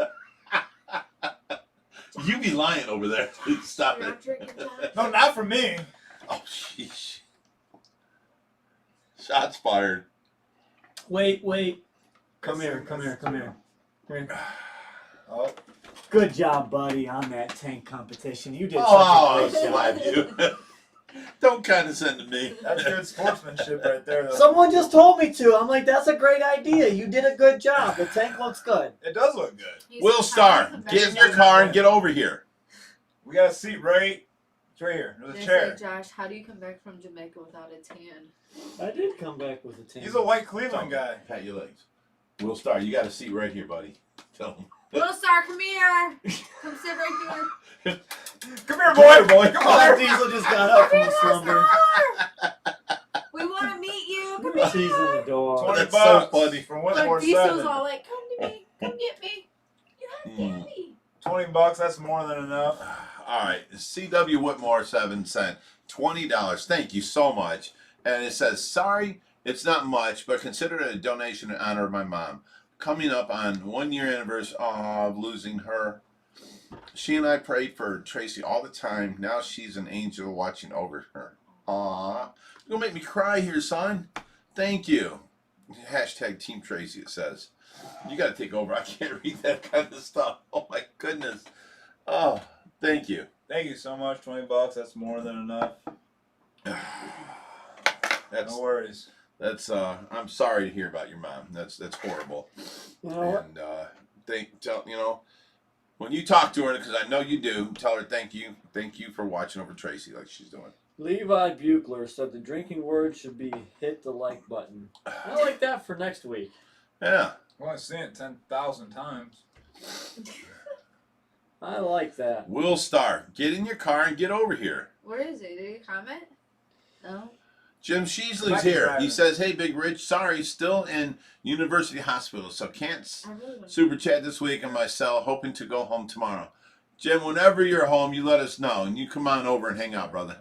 You be lying over there. Stop You're it. not drinking 10? No, not for me. Oh, sheesh. Shots fired. Wait. Come here. Oh, Good job, buddy, on that tank competition. You did Oh, such a great job. slap you. Don't condescend to me. that's good sportsmanship right there, though. Someone just told me to. I'm like, that's a great idea. You did a good job. The tank looks good. It does look good. He Will said, "How do Star, you come get back in your from car and get over here. We got a seat right. It's right here. There's a They chair. say, Josh, how do you come back from Jamaica without a tan? I did come back with a tank. He's a white Cleveland guy. Pat your legs. Will Star, you got a seat right here, buddy. Tell him. Will Star, come here. Come sit right here. Come here, boy. Come Oh, on. Diesel just got up from Come his here, Will slumber. Star. We want to meet you. Come here. She's in the door. 20 That's so bucks funny. from Look, Whitmore Diesel's 7. all like, come to me. Come get me. You have to get me. 20 bucks, that's more than enough. All right. CW Whitmore 7 sent $20. Thank you so much. And it says, sorry, it's not much, but consider it a donation in honor of my mom. Coming up on 1 year anniversary of losing her. She and I prayed for Tracy all the time. Now she's an angel watching over her. Aw. You're going to make me cry here, son. Thank you. Hashtag Team Tracy, it says. You got to take over. I can't read that kind of stuff. Oh, my goodness. Oh, thank you. Thank you so much. 20 bucks, that's more than enough. That's No worries. I'm sorry to hear about your mom. That's horrible. You know what? And when you talk to her, because I know you do, tell her thank you for watching over Tracy like she's doing. Levi Buchler said the drinking word should be hit the like button. I like that for next week. Yeah. Well, I've seen it 10,000 times. I like that. Will Star, get in your car and get over here. Where is he? Did he comment? No. Jim Sheasley's Might be here. driving. He says, hey, Big Rich, sorry, still in University Hospital, so can't I really want to. super chat this week in my cell, hoping to go home tomorrow. Jim, whenever you're home, you let us know, and you come on over and hang out, brother.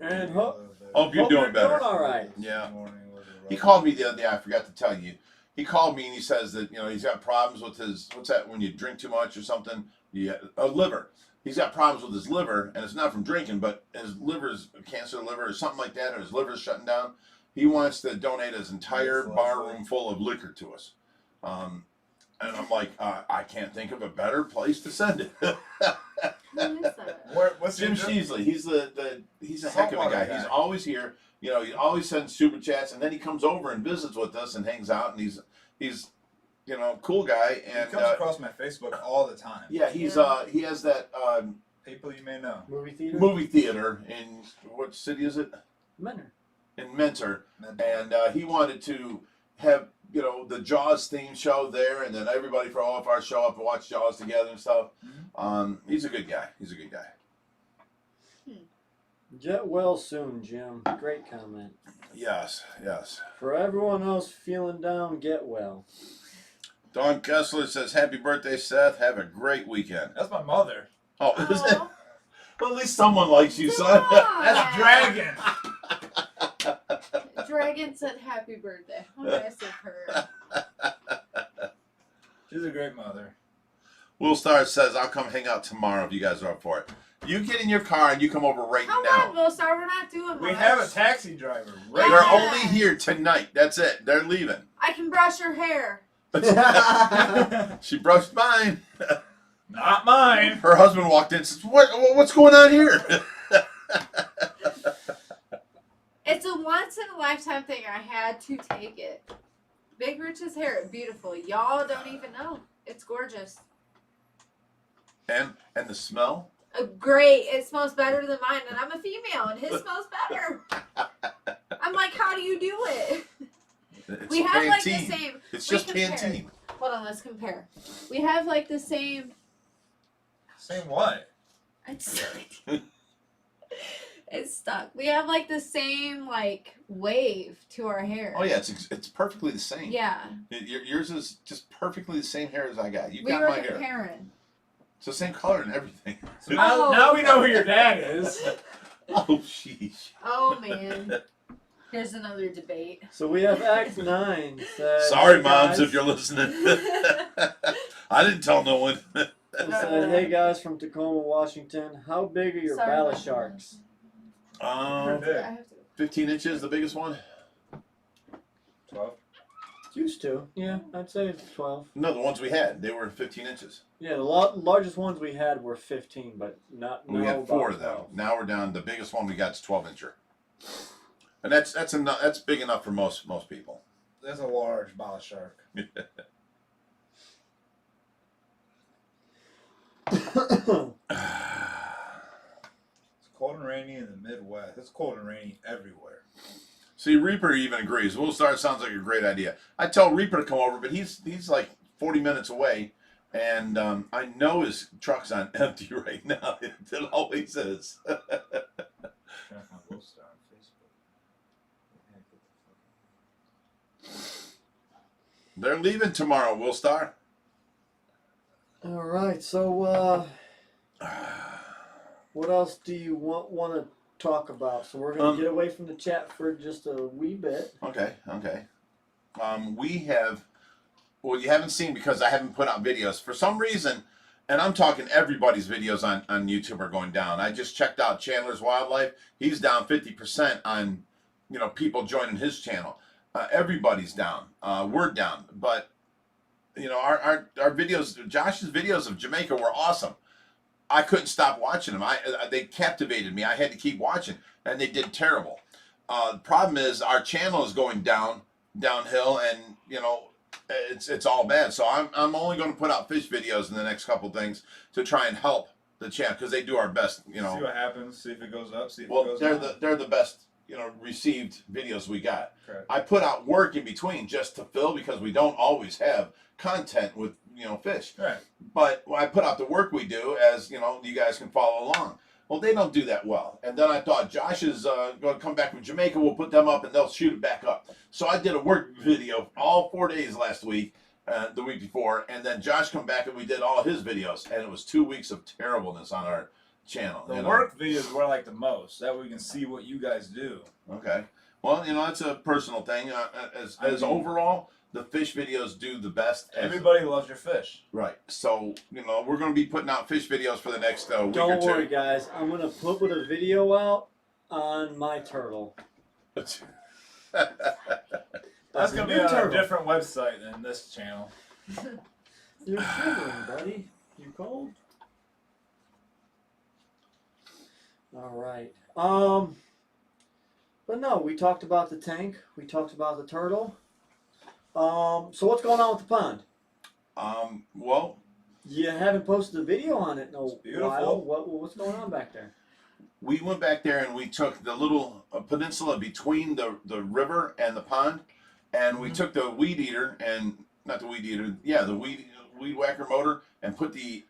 And Hope hope you're doing better. Doing all right. Yeah. He called me the other day. I forgot to tell you. He called me and he says that he's got problems with his what's that when you drink too much or something? Liver. He's got problems with his liver, and it's not from drinking, but his liver's cancer liver or something like that, or his liver's shutting down. He wants to donate his entire bar room full of liquor to us. And I'm like, I can't think of a better place to send it. Who is that? What's Jim Sheasley. He's he's a heck of a guy. He's always here. He always sends super chats, and then he comes over and visits with us and hangs out. And he's cool guy. And he comes across my Facebook all the time. yeah, he has that People you may know. Movie theater. in what city is it? Mentor. In Mentor. And he wanted to have the Jaws theme show there, and then everybody from OFR show up and watch Jaws together and stuff. Mm-hmm. He's a good guy. Get well soon, Jim. Great comment. Yes. For everyone else feeling down, get well. Don Kessler says, "Happy birthday, Seth. Have a great weekend." That's my mother. Oh, is it? Oh, Well, at least someone likes you, son. come on. That's Dragon. Dragon said happy birthday. How nice of her. She's a great mother. Will Star says, "I'll come hang out tomorrow if you guys are up for it." You get in your car and you come over right Come now. on, Willstar, we're not doing much. We have a taxi driver. They're Yeah. only here tonight. That's it. They're leaving. I can brush your hair. She brushed mine. Not mine. Her husband walked in and says, What's going on here? It's a once in a lifetime thing. I had to take it. Big Rich's hair, beautiful. Y'all don't even know. It's gorgeous. And the smell? Great. It smells better than mine, and I'm a female, and his smells better. I'm like, how do you do it? It's We have like the Pantene. same. It's we just compare. Pantene. Hold on, let's compare. We have like the same. Same what? It's it's stuck. We have like the same like wave to our hair. Oh, yeah, it's perfectly the same. Yeah. Yours is just perfectly the same hair as I got. You We got were my hair. comparing. It's the same color and everything. So now we know who your dad is. Oh, sheesh. Oh man. Here's another debate. So we have Act 9. Says, Sorry, "Hey, moms, guys." if you're listening. I didn't tell no one. It said, "Hey guys from Tacoma, Washington, how big are your Sorry, bala my sharks?" I big. have to. 15 inches, the biggest one? 12. Used to, yeah, I'd say 12. No, the ones we had, they were 15 inches. Yeah, the largest ones we had were 15, but not. We now had 4 about of them. 12. Now we're down. The biggest one we got is 12 incher, and that's enough. That's big enough for most people. That's a large bala shark. It's cold and rainy in the Midwest. It's cold and rainy everywhere. See, Reaper even agrees. We'll start. Sounds like a great idea. I tell Reaper to come over, but he's like 40 minutes away, and I know his truck's on empty right now. It always is. Trying to find Willstar on Facebook. They're leaving tomorrow. Will Star. All right, so what else do you want to talk about? So we're gonna get away from the chat for just a wee bit. Okay. We have. Well, you haven't seen because I haven't put out videos for some reason, and I'm talking everybody's videos on YouTube are going down. I just checked out Chandler's Wildlife. He's down 50% on, people joining his channel. Everybody's down. We're down, but our videos, Josh's videos of Jamaica were awesome. I couldn't stop watching them. They captivated me. I had to keep watching, and they did terrible. The problem is our channel is going downhill, and it's all bad. So I'm only going to put out fish videos in the next couple things to try and help the channel because they do our best. See what happens. See if it goes up. See if it Well, goes they're down. they're the best received videos we got. Correct. I put out work in between just to fill because we don't always have content with fish. Right. But when I put out the work we do, as you guys can follow along. Well, they don't do that well. And then I thought Josh is going to come back from Jamaica. We'll put them up and they'll shoot it back up. So I did a work video all 4 days last week. the week before, and then Josh come back and we did all his videos, and it was 2 weeks of terribleness on our channel. The you know? work videos were like the most. That way we can see what you guys do. Okay. Well, you know, that's a personal thing. As overall, the fish videos do the best. Everybody loves your fish. Right. So, you know, we're going to be putting out fish videos for the next week or Don't two. worry, guys. I'm gonna put a video out on my turtle. That's gonna be on a different website than this channel. You're shivering, buddy. You cold? All right. But no, we talked about the tank. We talked about the turtle. So what's going on with the pond? Well, You haven't posted a video on it in a beautiful. while. What's going on back there? we went back there and we took the little peninsula between the river and the pond, and we took the weed eater and not the weed eater, yeah, the weed whacker motor, and put the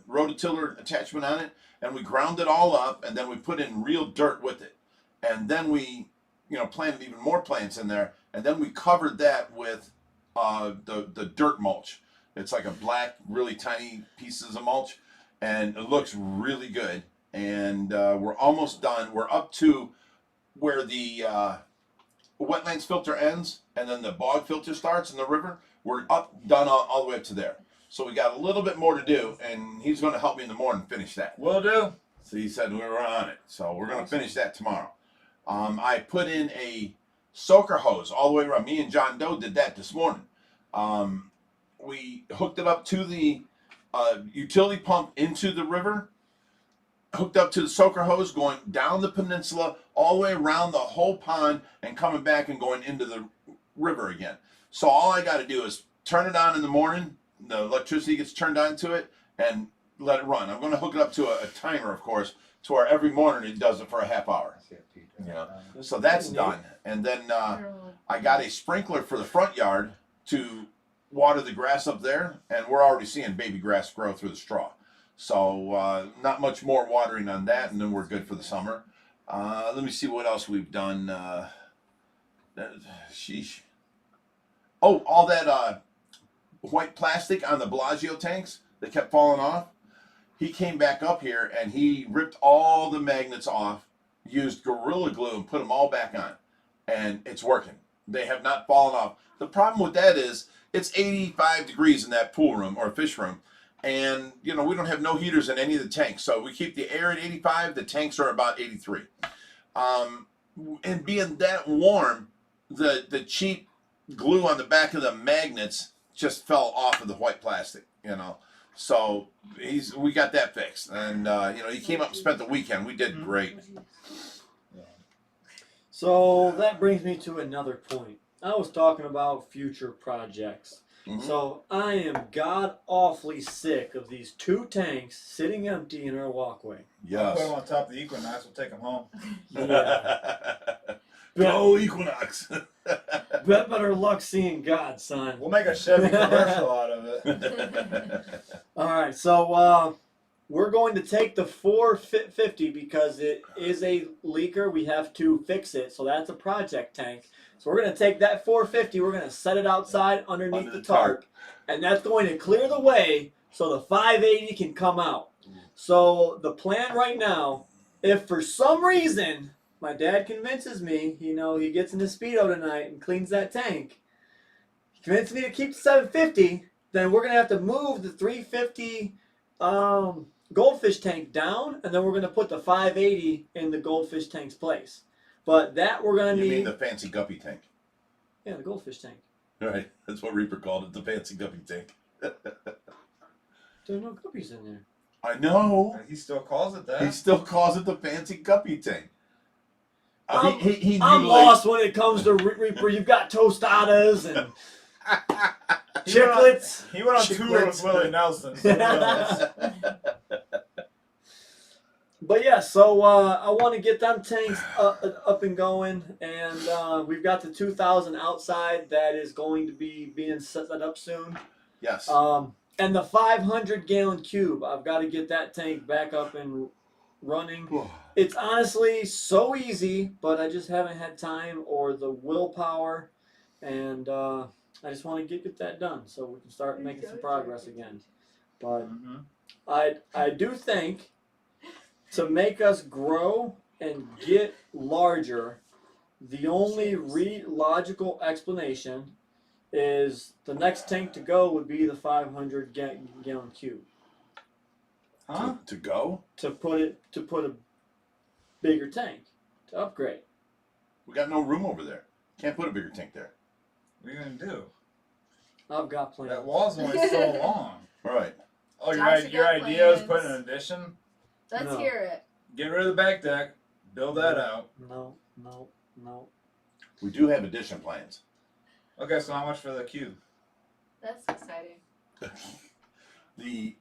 rototiller attachment on it, and we ground it all up, and then we put in real dirt with it, and then we, you know, planted even more plants in there, and then we covered that with the dirt mulch. It's like a black, really tiny pieces of mulch, and it looks really good. And we're almost done. We're up to where the wetlands filter ends, and then the bog filter starts in the river. We're done all the way up to there. So we got a little bit more to do, and he's going to help me in the morning finish that. Will do. So he said we were on it. So we're going to finish that tomorrow. I put in a soaker hose all the way around. Me and John Doe did that this morning. We hooked it up to the utility pump into the river, hooked up to the soaker hose going down the peninsula all the way around the whole pond and coming back and going into the river again. So all I got to do is turn it on in the morning. The electricity gets turned on to it and let it run. I'm going to hook it up to a timer, of course, to where every morning it does it for a half hour. Yeah. So that's done. And then I got a sprinkler for the front yard to water the grass up there, and we're already seeing baby grass grow through the straw. So not much more watering on that, and then we're good for the summer. Let me see what else we've done. Sheesh. Oh, all that white plastic on the Bellagio tanks that kept falling off. He came back up here and he ripped all the magnets off, used Gorilla Glue and put them all back on, and it's working. They have not fallen off. The problem with that is it's 85 degrees in that pool room or fish room, and you know we don't have no heaters in any of the tanks, so we keep the air at 85. The tanks are about 83. And being that warm, the cheap glue on the back of the magnets just fell off of the white plastic, you know. So we got that fixed, and you know, he came up and spent the weekend. We did great. So that brings me to another point. I was talking about future projects. Mhm. So I am god awfully sick of these two tanks sitting empty in our walkway. Put Yes. them on top of the Equinox. We'll take them home. Yeah. Go Equinox. Bet better luck seeing God, son. We'll make a Chevy commercial out of it. All right, so we're going to take the 450 because it is a leaker. We have to fix it, so that's a project tank. So we're going to take that 450. We're going to set it outside underneath Under the the tarp, and that's going to clear the way so the 580 can come out. So the plan right now, if for some reason my dad convinces me, you know, he gets in his Speedo tonight and cleans that tank, he convinced me to keep the 750, then we're going to have to move the 350 goldfish tank down, and then we're going to put the 580 in the goldfish tank's place. But that we're going to You need... mean the fancy guppy tank? Yeah, the goldfish tank. Right. That's what Reaper called it, the fancy guppy tank. There's no guppies in there. I know. He still calls it that. He still calls it the fancy guppy tank. I'm He lost when it comes to Reaper. You've got tostadas and He went on- chiclets. He went on tour with Willie Nelson. So who knows? But yeah, so I want to get them tanks up and going, and we've got the 2,000 outside that is going to be being set up soon. Yes. And the 500-gallon cube, I've got to get that tank back up and running. It's honestly so easy, but I just haven't had time or the willpower. And I just want to get that done so we can start making some progress again. But Mm-hmm. I do think to make us grow and get larger, the only logical explanation is the next tank to go would be the 500 gallon cube. Huh? To go? To put a bigger tank to upgrade. We got no room over there. Can't put a bigger tank there. What are you gonna do? I've got plans. That wall's only so long. All right. Oh, Josh, you your got idea is plans? putting an addition? Let's No. hear it. Get rid of the back deck, build that out. No. We do have addition plans. Okay, so how much for the cube? That's exciting.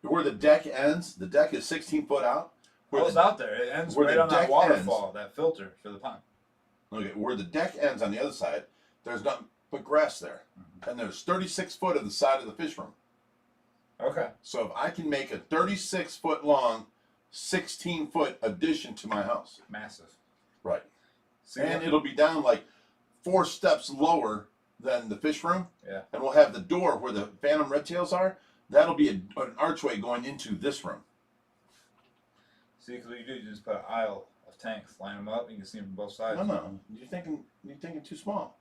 Where the deck ends, the deck is 16 foot out. Where What's the, out there? It ends where right the on that deck waterfall, that filter for the pond. okay, where the deck ends on the other side, there's nothing but grass there. And there's 36 foot of the side of the fish room. Okay. So if I can make a 36 foot long, 16 foot addition to my house. Massive. Right. See, And it'll be down like 4 steps lower than the fish room. Yeah. And we'll have the door where the phantom redtails are. That'll be an archway going into this room. see, because what you do, you just put an aisle of tanks, line them up, and you can see them from both sides. No. You're thinking too small.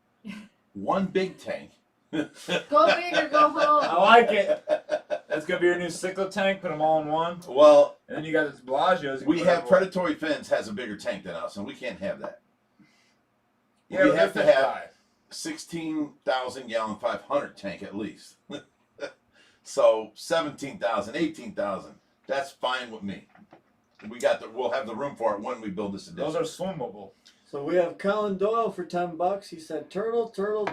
One big tank. Go big or go home. I like it. That's gonna be your new Cichlid tank. Put them all in one, Well, and then you got this Bellagio's. you we can put have everywhere. predatory fins has a bigger tank than us, and we can't have that. Yeah, we but have to they're have five. 16,000 gallon 500 tank at least. So 17,000, 18,000. That's fine with me. We'll have the room for it when we build this addition. Those are swimmable. So we have Colin Doyle for $10. He said turtle. He's trying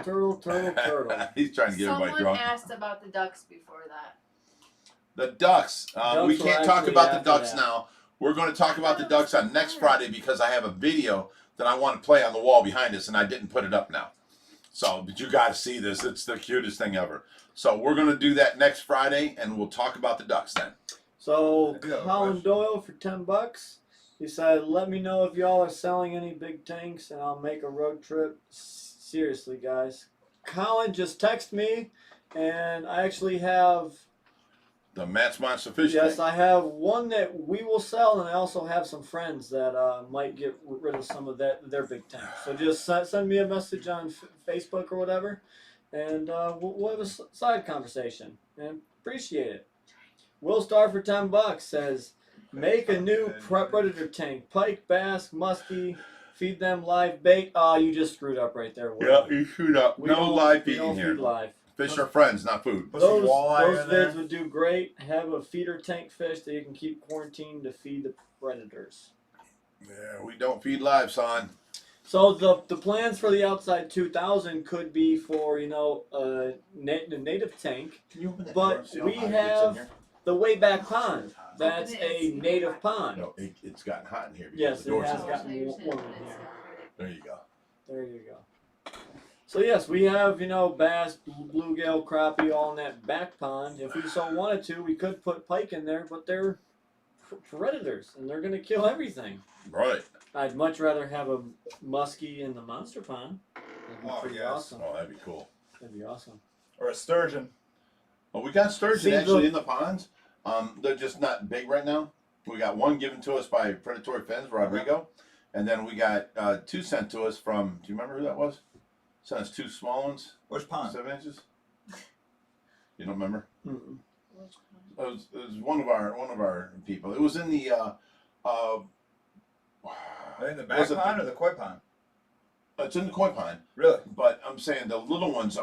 to get everybody Someone drunk. asked about the ducks before that. The ducks. We Ducks can't are talk actually about the after ducks that. now. We're going to talk about the ducks on next Friday because I have a video that I want to play on the wall behind us, and I didn't put it up now. So, but you got to see this. It's the cutest thing ever. So we're going to do that next Friday, and we'll talk about the ducks then. So I do have a Colin question. Doyle for $10. He said, "Let me know if y'all are selling any big tanks, and I'll make a road trip." Seriously, guys. Colin just texted me, and I actually have. The Matt's Monster Fish Yes, tank. I have one that we will sell, and I also have some friends that might get rid of some of their big tanks. So just send me a message on Facebook or whatever, and we'll have a side conversation. And appreciate it. Will Star for $10 says, "Make a new predator tank: pike, bass, muskie. Feed them live bait." Oh, you just screwed up right there. Will. Yeah, you shoot up. We No don't- live we feeding don't here. feed live. Fish are friends, not food. Put some Those walleye in there. vids would do great. Have a feeder tank fish that you can keep quarantined to feed the predators. Yeah, we don't feed live, son. So the plans for the outside 2000 could be for a native tank, Can you open that But door and see how we hot it gets in have- here? the way back pond. That's Open it and a see native what- pond. No, it's gotten hot in here because Yes, the it door's has closed. gotten warm in here. There you go. There you go. So yes, we have bass, bluegill, crappie all in that back pond. If we so wanted to, we could put pike in there, but they're predators and they're gonna kill everything. Right. I'd much rather have a muskie in the monster pond. That'd be Oh, pretty yes. awesome. Oh, that'd be cool. That'd be awesome. Or a sturgeon. Well, we got sturgeon See, actually in the ponds. They're just not big right now. We got one given to us by Predatory Fins, Rodrigo. And then we got 2 sent to us from, do you remember who that was? Sent us 2 small ones, Which pond? 7 inches. You don't remember? Mm-mm. It was one of our people. It was in the Are they in the back Was it- pond or the koi pond? it's in the koi pond. Really? But I'm saying the little ones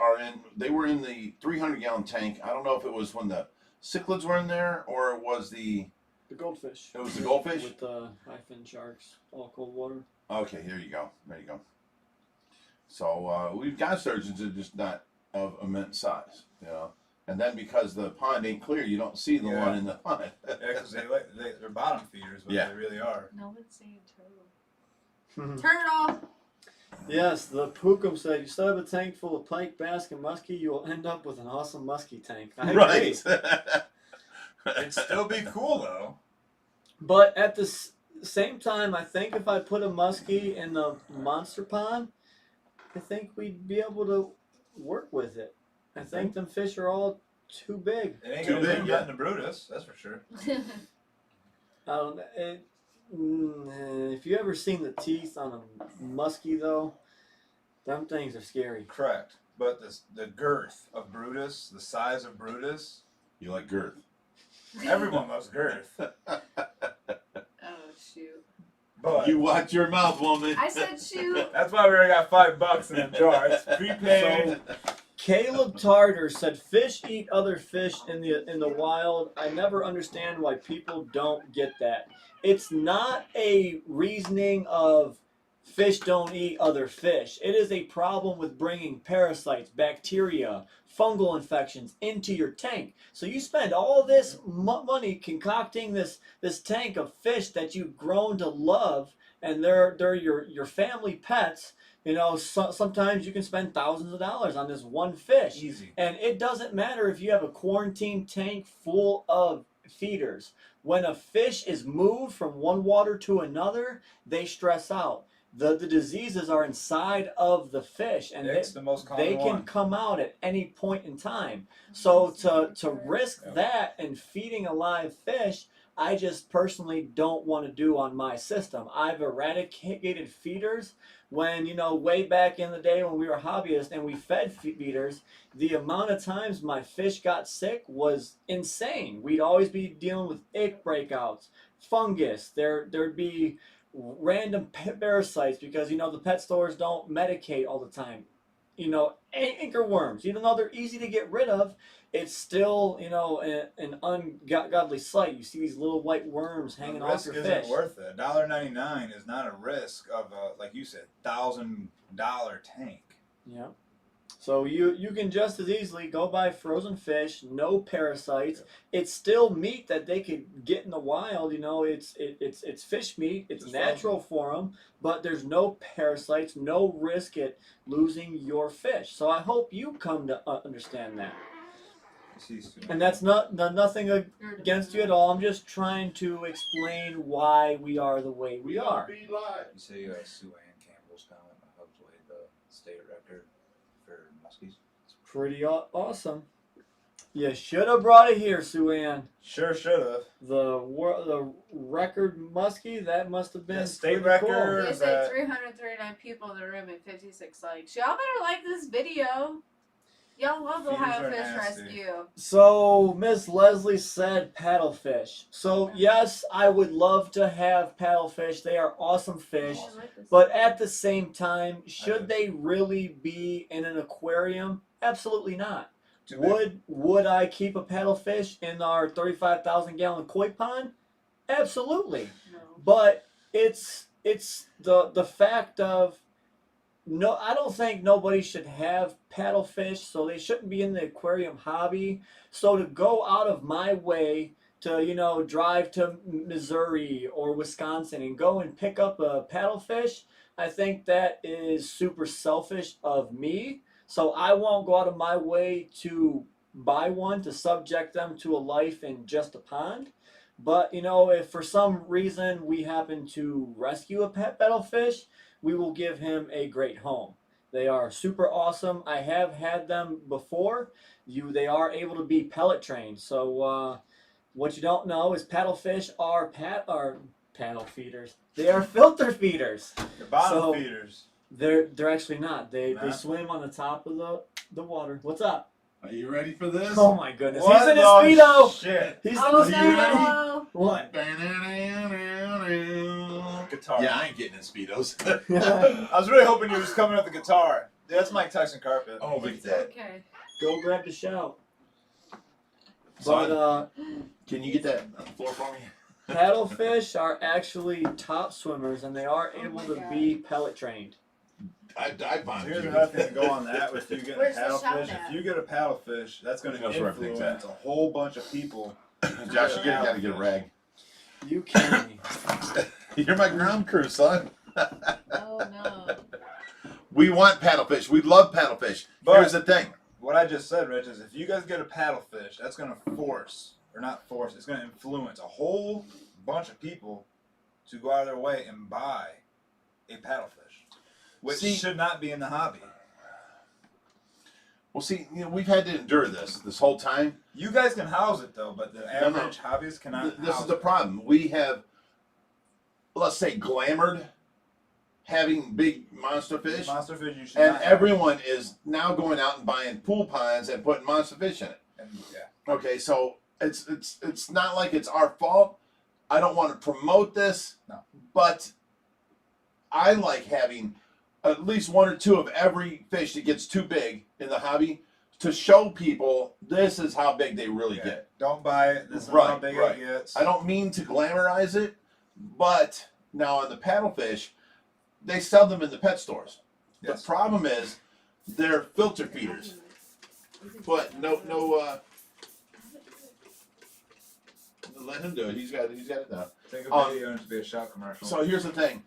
they were in the 300 gallon tank. I don't know if it was when the cichlids were in there or it was the goldfish. It was the goldfish? With high fin sharks, all cold water. Okay, here you go. There you go. So we've got sturgeons that are just not of immense size, And then because the pond ain't clear, you don't see the Yeah. one in the pond. Yeah, because they're bottom feeders, but Yeah. they really are. No one's saying turtle. Turtle! Yes, the Pookum said, "You still have a tank full of pike, bass, and muskie, you will end up with an awesome muskie tank." I agree. Right. It'd still be cool though. But at the same time, I think if I put a muskie in the monster pond, I think we'd be able to work with it. I think them fish are all too big. It ain't Too gonna big, be yeah. getting the Brutus, that's for sure. If you ever seen the teeth on a muskie though, them things are scary. Correct. But the girth of Brutus, the size of Brutus, You like girth. everyone loves girth. Oh shoot! But You watch your mouth, woman. I said shoot. that's why we already got $5 in the jar. It's prepaid. Caleb Tartar said fish eat other fish in the wild. I never understand why people don't get that. It's not a reasoning of fish don't eat other fish. It is a problem with bringing parasites, bacteria, fungal infections into your tank. So you spend all this money concocting this tank of fish that you've grown to love, and they're your family pets. You know, sometimes you can spend thousands of dollars on this one fish. Easy. And it doesn't matter if you have a quarantine tank full of feeders. When a fish is moved from one water to another, they stress out. The diseases are inside of the fish, and It's the most common they can one. come out at any point in time. So to risk Yeah. that and feeding a live fish, I just personally don't want to do on my system. I've eradicated feeders when, you know, way back in the day when we were hobbyists and we fed feeders, the amount of times my fish got sick was insane. We'd always be dealing with ick breakouts, fungus. There'd be random parasites because, you know, the pet stores don't medicate all the time. You know, anchor worms, even though they're easy to get rid of, it's still, you know, an ungodly sight. You see these little white worms hanging The off risk your isn't fish. worth it. $1.99 is not a risk of like you said, $1,000 tank. Yeah. So you can just as easily go buy frozen fish, no parasites. It's still meat that they could get in the wild. You know, it's fish meat. It's Just natural for them, but there's no parasites, no risk at losing your fish. So I hope you come to understand that. And that's nothing against you at all. I'm just trying to explain why we are the way we are. Be live. You say Sue Ann Campbell's coming. I hope to lead the state record for muskies. Pretty awesome. You should have brought it here, Sue Ann. Sure should have. The record muskie, that must have been The state pretty cool. record. They said 339 people in the room and 56 likes. Y'all better like this video. Y'all love Feeders Ohio are Fish nasty. Rescue. So Miss Leslie said paddlefish. So yes, I would love to have paddlefish. They are awesome fish. I like this. But at the same time, should they really be in an aquarium? Absolutely not. Too big. Would I keep a paddlefish in our 35,000 gallon koi pond? Absolutely. No. But it's the fact of no, I don't think nobody should have paddlefish, so they shouldn't be in the aquarium hobby. So to go out of my way to, you know, drive to Missouri or Wisconsin and go and pick up a paddlefish, I think that is super selfish of me. So I won't go out of my way to buy one to subject them to a life in just a pond. But, you know, if for some reason we happen to rescue a paddlefish, we will give him a great home. They are super awesome. I have had them before. They are able to be pellet trained. So what you don't know is paddlefish are paddle feeders. They are filter feeders. The bottom So- feeders. They're actually not. They Nah. swim on the top of the water. What's up? Are you ready for this? Oh my goodness. What He's in his the speedo. shit? He's Oh in his speedo. no! What? Guitar. Yeah, I ain't getting in speedos. I was really hoping you were just coming with the guitar. Yeah, that's Mike Tyson carpet. Oh, look at that. Okay. Go grab the shout. Son, But can you get that on the floor for me? paddlefish are actually top swimmers, and they are Oh able my to God. be pellet trained. I bond Here's you. another thing to go on that with you getting Where's a the shout paddlefish. at? If you get a paddlefish, that's going to That's where everything's influence a whole bunch of people. Josh, you gotta get a rag. You kidding me? You're my ground crew, son. Oh no. We want paddlefish. We love paddlefish. But- Here's the thing. What I just said, Rich, is if you guys get a paddlefish, that's going to force, or not force, it's going to influence a whole bunch of people to go out of their way and buy a paddlefish, which See- should not be in the hobby. Well, see, we've had to endure this whole time. You guys can house it though, but the No, no. average hobbyist cannot. This house is the it. problem. We have, let's say, glamored having big monster fish, Monster fish, you should and not have. everyone is now going out and buying pool ponds and putting monster fish in it. And, yeah. Okay, so it's not like it's our fault. I don't want to promote this, No. but I like having at least one or two of every fish that gets too big in the hobby to show people this is how big they really Yeah. get. Don't buy it. This is how Right, big right. it gets. I don't mean to glamorize it, but now on the paddlefish, they sell them in the pet stores. Yes. The problem is they're filter feeders. But no, let him do it. He's got it now. Take a video and it'll be a shop commercial. So here's the thing: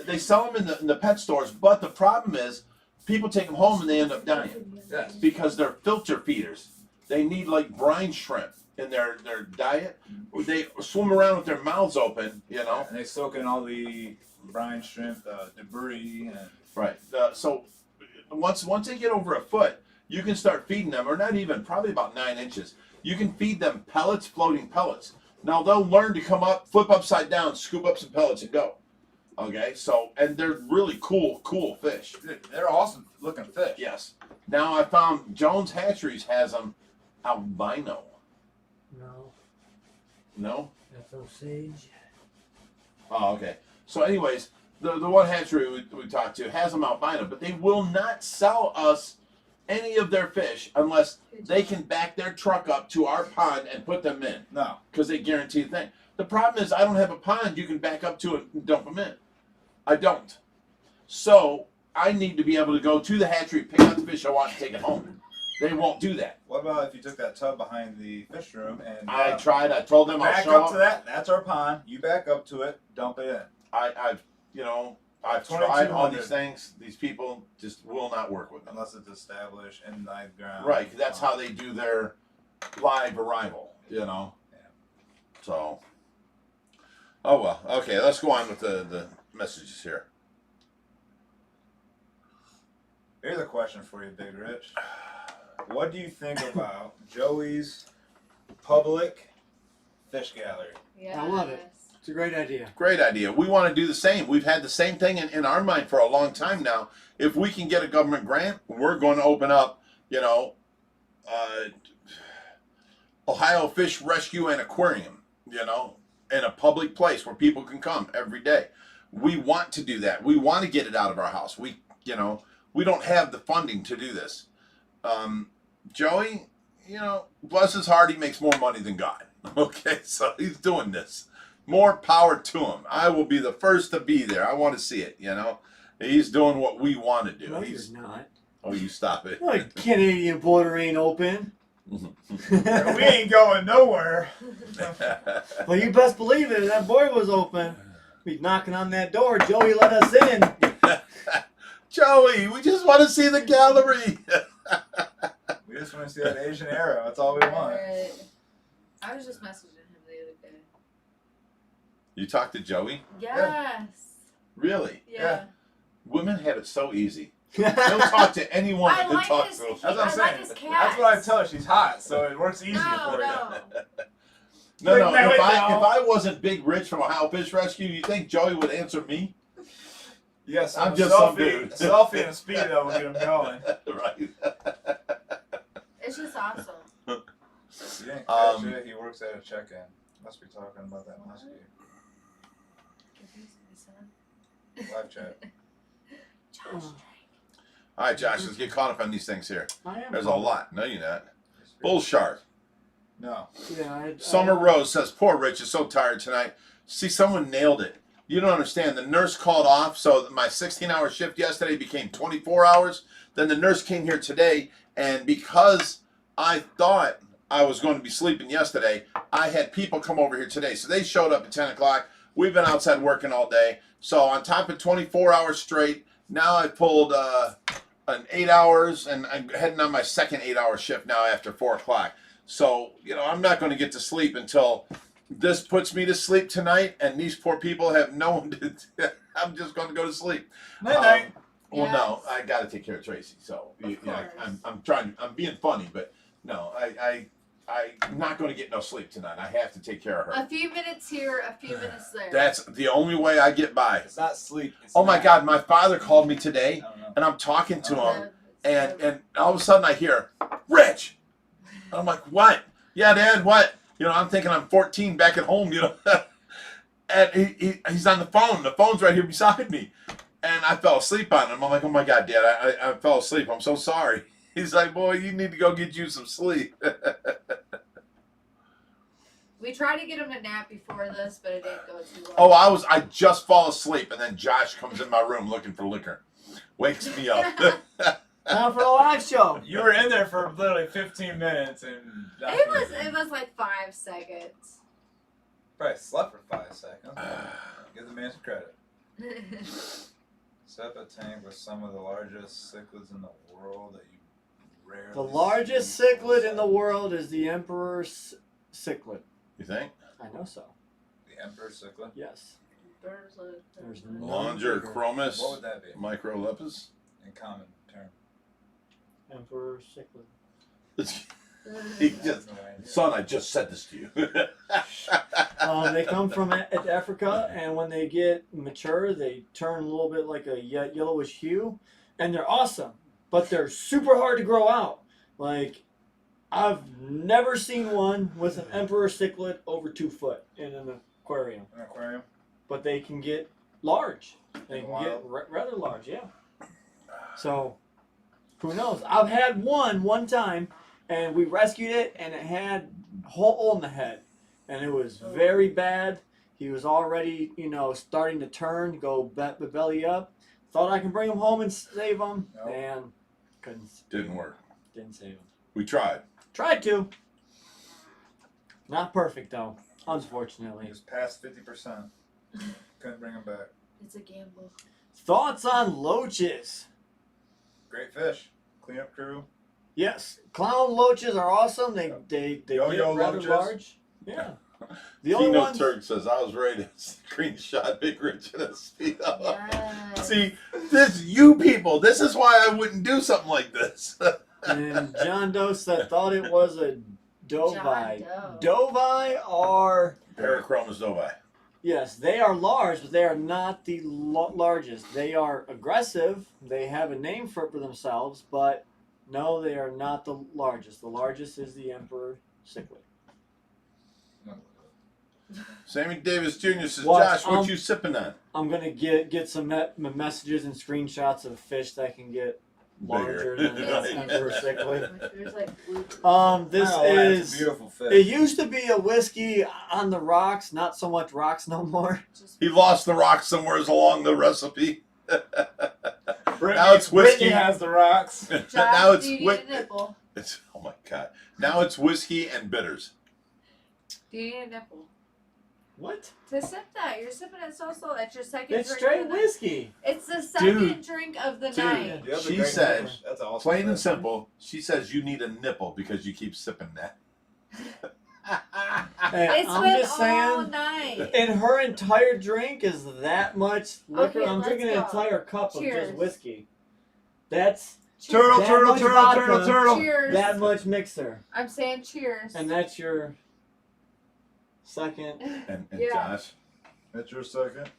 they sell them in the pet stores, but the problem is people take them home and they end up dying yes. because they're filter feeders. They need like brine shrimp in their diet. They swim around with their mouths open, you know. And they soak in all the brine shrimp, debris, and Right. So once they get over a foot, you can start feeding them, or not even, probably about 9 inches. You can feed them pellets, floating pellets. Now they'll learn to come up, flip upside down, scoop up some pellets, and go. Okay. So, and they're really cool fish. they're awesome looking fish. Yes. Now I found Jones Hatcheries has them albino. No, No. that's Osage. Oh, okay. So, anyways, the one hatchery we talked to has them albino, but they will not sell us any of their fish unless they can back their truck up to our pond and put them in, No. because they guarantee the thing. The problem is I don't have a pond you can back up to and dump them in. I don't. So I need to be able to go to the hatchery, pick out the fish I want, and take it home. They won't do that. What about if you took that tub behind the fish room and I tried. I told them I'll back show up to that? That's our pond. You back up to it, dump it in. I've tried all 2200. these things. These people just will not work with them. Unless it's established in live ground. Right, 'cause that's how they do their live arrival, you know. Yeah. So, oh well. Okay, let's go on with the messages here. Here's a question for you, Big Rich. What do you think about Joey's public fish gallery? Yes. I love it. It's a great idea. Great idea. We want to do the same. We've had the same thing in our mind for a long time now. If we can get a government grant, we're going to open up, Ohio Fish Rescue and Aquarium, in a public place where people can come every day. We want to do that. We want to get it out of our house. We don't have the funding to do this. Joey, bless his heart, he makes more money than God. Okay, so he's doing this. More power to him. I will be the first to be there. I want to see it, He's doing what we want to do. No, He's, you're not. oh, you stop it. Like Canadian border ain't open. We ain't going nowhere. Well, you best believe it. If that border was open, we'd knocking on that door. Joey, let us in. Joey, we just want to see the gallery. We just want to see that Asian arrow. That's all we want. Right. I was just messaging him the other day. You talked to Joey? Yes. Really? Yeah. Women have it so easy. They'll talk to anyone I that they like talk his- to. That's what I'm I saying. like his cats. That's what I tell her. She's hot, so it works easier No, for you. no. No. No, If no. I wasn't Big Rich from Ohio Fish Rescue, you think Joey would answer me? Yes, I'm a just some selfie, dude. a selfie and a speedo will get him going. Right. It's just awesome. You didn't catch it. He works at a check-in. Must be talking about that muskie. Live chat. Josh. All right, Josh, let's get caught up on these things here. I am. There's a lot. No, you're not. Bull shark. No. Yeah, Summer Rose says, poor Rich is so tired tonight. See, someone nailed it. You don't understand. The nurse called off, so my 16-hour shift yesterday became 24 hours. Then the nurse came here today, and because I thought I was going to be sleeping yesterday, I had people come over here today. So they showed up at 10 o'clock. We've been outside working all day. So on top of 24 hours straight, now I pulled an 8 hours, and I'm heading on my second 8-hour shift now after 4 o'clock. So, I'm not going to get to sleep until this puts me to sleep tonight, and these poor people have no one to... I'm just going to go to sleep. Night-night. Well, no, Yes. I got to take care of Tracy. So you know, course. I'm being funny, but no, I'm not going to get no sleep tonight. I have to take care of her. A few minutes here, a few minutes there. That's the only way I get by. It's not sleep. It's Oh my nap. God, my father called me today, I don't know. and I'm talking to him, So- and all of a sudden I hear, Rich. I'm like, what? Yeah, Dad, what? You know, I'm thinking I'm 14 back at home, you know. And he's on the phone. The phone's right here beside me. And I fell asleep on him. I'm like, oh my God, Dad, I fell asleep. I'm so sorry. He's like, boy, you need to go get you some sleep. We tried to get him to nap before this, but it didn't go too well. Oh, I just fall asleep, and then Josh comes in my room looking for liquor. Wakes me up. Time for the live show. You were in there for literally 15 minutes and It was like 5 seconds. probably slept for 5 seconds. Give the man some credit. Set up a tank with some of the largest cichlids in the world that you rarely The largest see cichlid in the world is the Emperor Cichlid. You think? I know so. The emperor cichlid. Yes. There's no Longer bigger. chromis, What would that be microlepis. in common term? Emperor Cichlid. He just, son, I just said this to you. They come from Africa, and when they get mature, they turn a little bit like a yellowish hue, and they're awesome, but they're super hard to grow out. Like, I've never seen one with an Emperor Cichlid over 2 foot in an aquarium, An aquarium? but they can get large. They In the can get wild? rather large, yeah. So, who knows? I've had one time, and we rescued it, and it had a hole in the head, and it was very bad. He was already, starting to turn, go belly up. Thought I can bring him home and save him, Nope. and couldn't. Didn't work. Didn't save him. We tried. Tried to. Not perfect though, He unfortunately. was past 50%. Couldn't bring him back. It's a gamble. Thoughts on loaches? Great fish. Cleanup crew. Yes, clown loaches are awesome. They Yo-yo get rather loaches. large. Yeah. The only Keynote ones. Turk says I was ready to screenshot Big Rich in a speedo. Yes. See, you people. This is why I wouldn't do something like this. And John Doe said thought it was a Dovi. John Doe. Dovi are, Parachromis novi. yes, they are large, but they are not the largest. They are aggressive. They have a name for themselves, but no, they are not the largest. The largest is the Emperor Cichlid. Sammy Davis Jr. says, Watch, Josh, what you sipping on? I'm gonna get some messages and screenshots of fish that can get larger Bigger. than the Emperor Cichlid. There's like blue. This Oh, that's a is. beautiful fish. It used to be a whiskey on the rocks, not so much rocks no more. Just He lost the rock somewhere along the recipe. Brittany, Now it's whiskey. Brittany has the rocks. Josh, now it's do you need whi- a nipple? It's oh my God. Now it's whiskey and bitters. Do you need a nipple? What? To sip that, you're sipping it so slow. That's your second It's drink. straight of the night. whiskey. It's the second Dude. drink of the Dude. night. The other She great said, fish. That's awesome. Plain and fish. simple, she says you need a nipple because you keep sipping that. Hey, It's I'm been just all saying, night. and her entire drink is that much liquor. Okay, I'm let's drinking an go. entire cup of Cheers. just whiskey. That's Turtle, That turtle, much turtle, vodka. turtle, turtle. Cheers. that much mixer, I'm saying cheers. and that's your second. And Yeah. Josh, That's your second.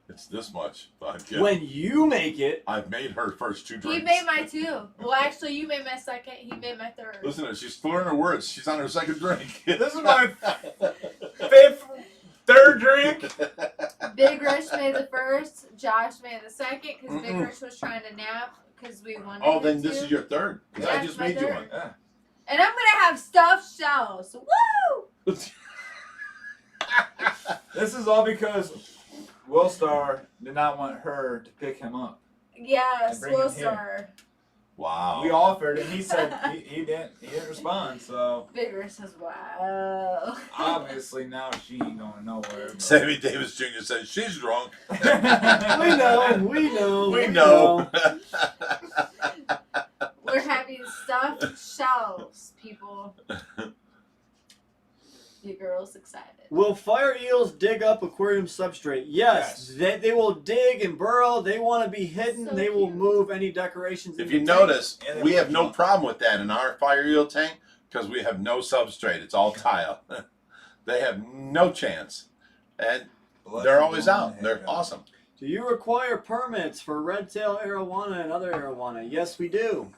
it's this much vodka. When you make it, I've made her first 2 drinks. He made my 2. Well, actually, you made my second. He made my 3rd. Listen to her, she's slurring her words. She's on her second drink. This is my third drink. Big Rich made the 1st. Josh made the 2nd because Big Mm-mm. Rich was trying to nap because we wanted Oh, him then to. this is your 3rd. 'Cause Yeah, I it's just my made you 3rd. one. Yeah. And I'm gonna have stuffed shells. Woo! This is all because Will Star did not want her to pick him up. Yes, And bring him Will here. Star. Wow. We offered, and he said he didn't respond. So Big Rich says, "Wow." obviously now she ain't going nowhere. but- Sammy Davis Jr. says she's drunk. we know, we know, We know. We're having stuffed shells, people. Your girl's excited. Will fire eels dig up aquarium substrate? Yes. They will dig and burrow. They want to be hidden. So they will cute. move any decorations. If in you the tank. notice, And they we will have no jump. problem with that in our fire eel tank because we have no substrate. It's all tile. They have no chance. And they're always out. They're awesome. Do you require permits for red-tail arowana and other arowana? Yes, we do.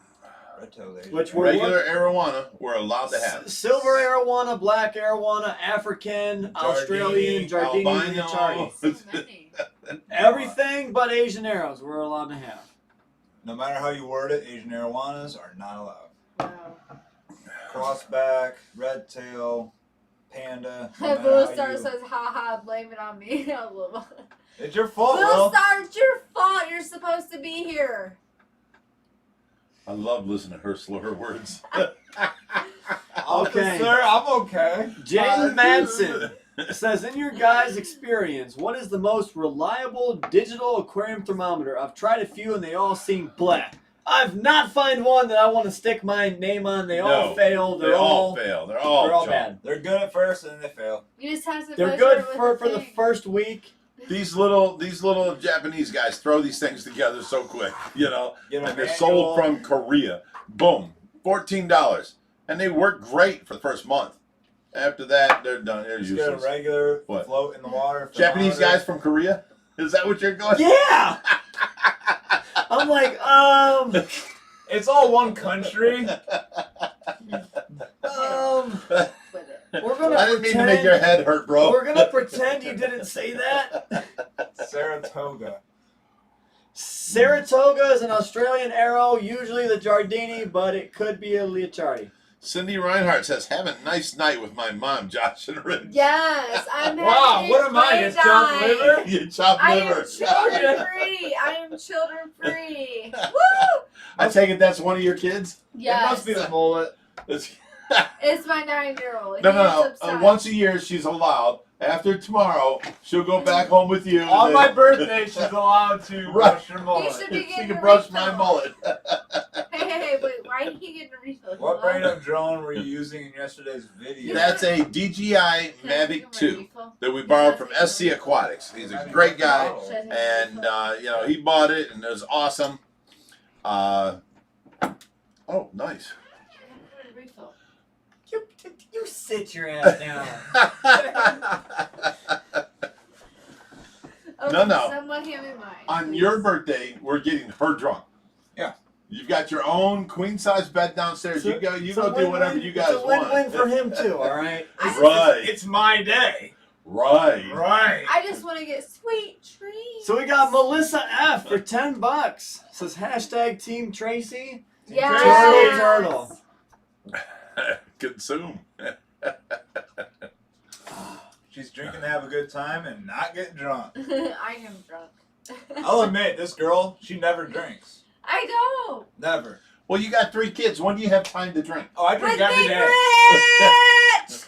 Which we're Regular arowana, we're allowed to have. Silver arowana, black arowana, African, Australian, Jardini, and albino. Charlie. So many. Everything but Asian arrows we're allowed to have. No matter how you word it, Asian arowanas are not allowed. Wow. Crossback, red tail, panda. No matter Blue how Star you- says, haha, blame it on me. It's your fault, Blue Will. Star, it's your fault. You're supposed to be here. I love listening to her slur words. Okay. Sir, I'm okay. Jaden Manson says, in your guys' experience, what is the most reliable digital aquarium thermometer? I've tried a few and they all seem bleh. I've not found one that I want to stick my name on. They all No, fail. They all fail. They're all junk. bad. They're good at first and then they fail. You just have to They're measure good it with for the thing. first week. These little Japanese guys throw these things together so quick, you know. Get a And they're manual. sold from Korea. Boom, $14, and they work great for the first month. After that, they're done. They're Just get a useless. regular What? float in the water. Japanese thermometer. guys from Korea? Is that what you're going? Yeah! I'm like, It's all one country. With it. we're gonna I didn't mean to pretend, make your head hurt, bro. We're gonna pretend you didn't say that. Saratoga. Saratoga is an Australian arrow, usually the Jardini, but it could be a Liachardi. Cindy Reinhardt says, "Have a nice night with my mom, Josh and Rich." Yes, I'm Wow, having what am I? great Just chopped night. liver? You chop I liver. am children free. I am children free. Woo! I take it that's one of your kids. Yes. It must be the mullet. It's- It's my 9-year-old. no. Once a year, she's allowed. After tomorrow, she'll go back home with you. On and my then- birthday, she's allowed to Right. brush her mullet. should be She getting can a brush refill. my mullet. Hey, wait, why did he get a refill? What brand of drone were you using in yesterday's video? That's a DJI Mavic 2 that we borrowed from SC Aquatics. He's a great guy, and you know, he bought it, and it was awesome. Oh, nice. You sit your ass down. No. Someone hand me mine. On please. your birthday, we're getting her drunk. Yeah. You've got your own queen size bed downstairs. You go It's a do whatever win-win. you guys It's a win-win want. for him too. All right. Right. It's my day. Right. Right. I just want to get sweet treats. So we got Melissa F for $10. Says hashtag Team Tracy. Yes. Turtle. Consume. She's drinking to have a good time and not get drunk. I am drunk. I'll admit, this girl, she never drinks. I don't. Never. Well, you got 3 kids. When do you have time to drink? Oh, I drink With every Big day. Rich!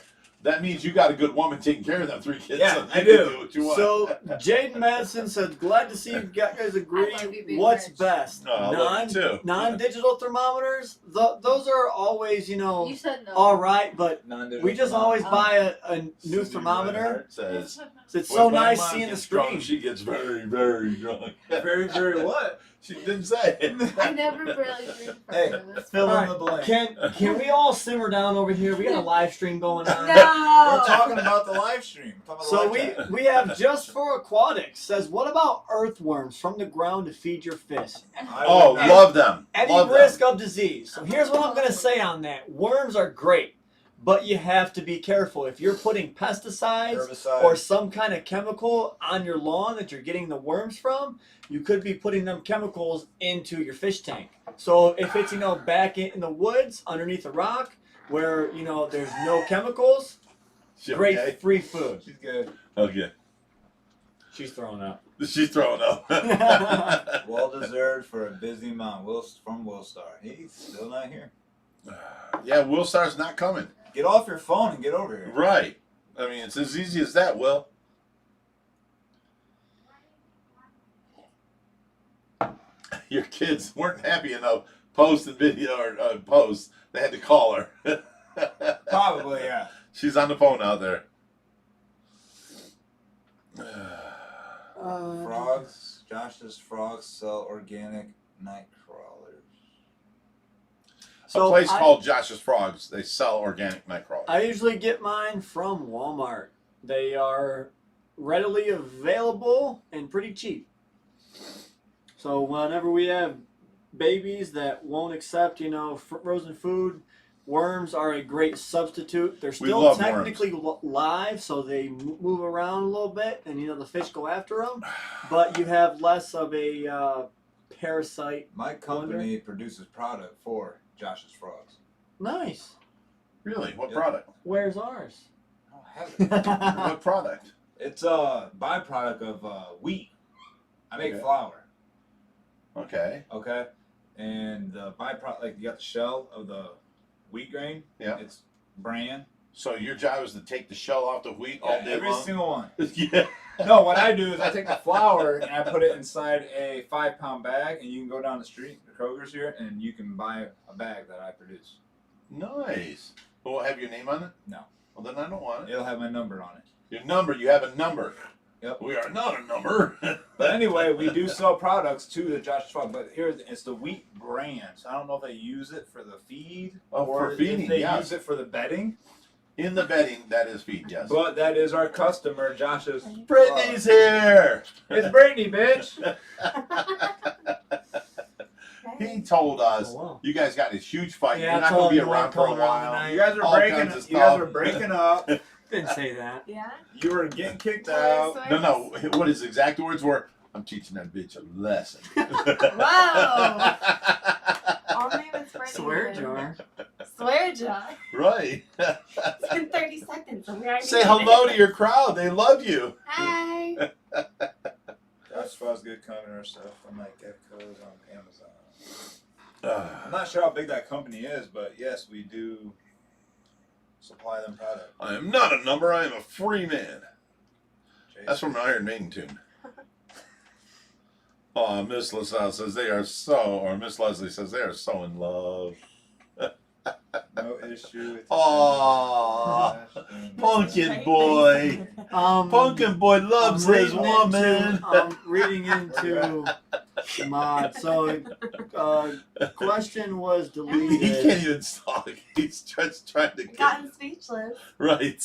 That means you got a good woman taking care of them 3 kids. Yeah, so you I can do. what you want. So Jaden Madison said, glad to see you guys agree. I love you, Big What's Rich. best? No, I love you too. Non-digital thermometers. Those are always, you know, You said no. all right, but Non-digital we just always buy a new Cindy thermometer. Reinhardt says, It's so "When my nice mom seeing the gets drunk, screen. She gets very, very drunk. Very, very what? She didn't say it. I never really drink Hey, from this. fill All in the blank. Can we all simmer down over here? We got a live stream going on. We're No. talking about the live stream. Talking about So the we live chat. we have Just for Aquatics says, what about earthworms from the ground to feed your fish? I Oh, would not- love them. Any Love risk them. of disease. So here's what I'm going to say on that. Worms are great, but you have to be careful. If you're putting pesticides Herbicide. or some kind of chemical on your lawn that you're getting the worms from, you could be putting them chemicals into your fish tank. So if it's, you know, back in the woods underneath a rock where, you know, there's no chemicals, She great okay? free food. She's good. Okay. She's throwing up. She's throwing up. Well deserved for a busy mom. From Willstar. He's still not here. Yeah, Will Star's not coming. Get off your phone and get over here. Right. I mean, it's as easy as that, Will. Your kids weren't happy enough post and video or post. They had to call her. Probably, yeah. She's on the phone out there. Frogs. Josh's frogs sell organic night crawlers. A place called Josh's Frogs. They sell organic night crawlers. I usually get mine from Walmart. They are readily available and pretty cheap. So whenever we have babies that won't accept, frozen food, worms are a great substitute. They're We still love technically live, so they move around a little bit, and the fish go after them. But you have less of a parasite. My company produces product for Josh's Frogs. Nice. Really? What Yep. product? Where's ours? I don't have it. What product? It's a byproduct of wheat. I make Okay. flour. Okay. Okay, and the byproduct, like you got the shell of the wheat grain. Yeah. It's bran. So your job is to take the shell off the wheat all day every long? single one. Yeah. No, what I do is I take the flour and I put it inside a 5-pound bag, and you can go down the street, the Kroger's here, and you can buy a bag that I produce. Nice. Will it have your name on it? No. Well, then I don't want it. It'll have my number on it. Your number. You have a number. Yep. We are not a number. But anyway, we do sell products to the Josh's Frog, but it's the wheat bran. So I don't know if they use it for the feed or for feeding, if they yes. use it for the bedding. In the bedding, that is feed, yes. But that is our customer, Josh's. Brittany's here. It's Brittany, bitch. He told us, Oh, wow. you guys got this huge fight. Yeah, You're not I told going to be him you around weren't for a coming around while. tonight. You guys All were breaking. kinds of You guys stuff. were breaking up. Didn't say that. Yeah. You were getting kicked Taylor out. Swift. No. What his exact words were, I'm teaching that bitch a lesson. Whoa. Our name is Brittany. Swear jar. Swear jar. Right. It's been 30 seconds and we already Say did hello it. to your crowd. They love you. Hi. Josh's Frog's good coming or stuff from like Geckos on Amazon. I'm not sure how big that company is, but yes, we do supply them product. I am not a number. I am a free man. Jason. That's from an Iron Maiden tune. Oh, Miss LaSalle says they are so, or Miss Leslie says they are so in love. No issue with Aw, Pumpkin boy. Pumpkin boy loves his woman. I'm reading into mod. So, question was He deleted. can't even talk. He's just trying to get Gotten speechless. right.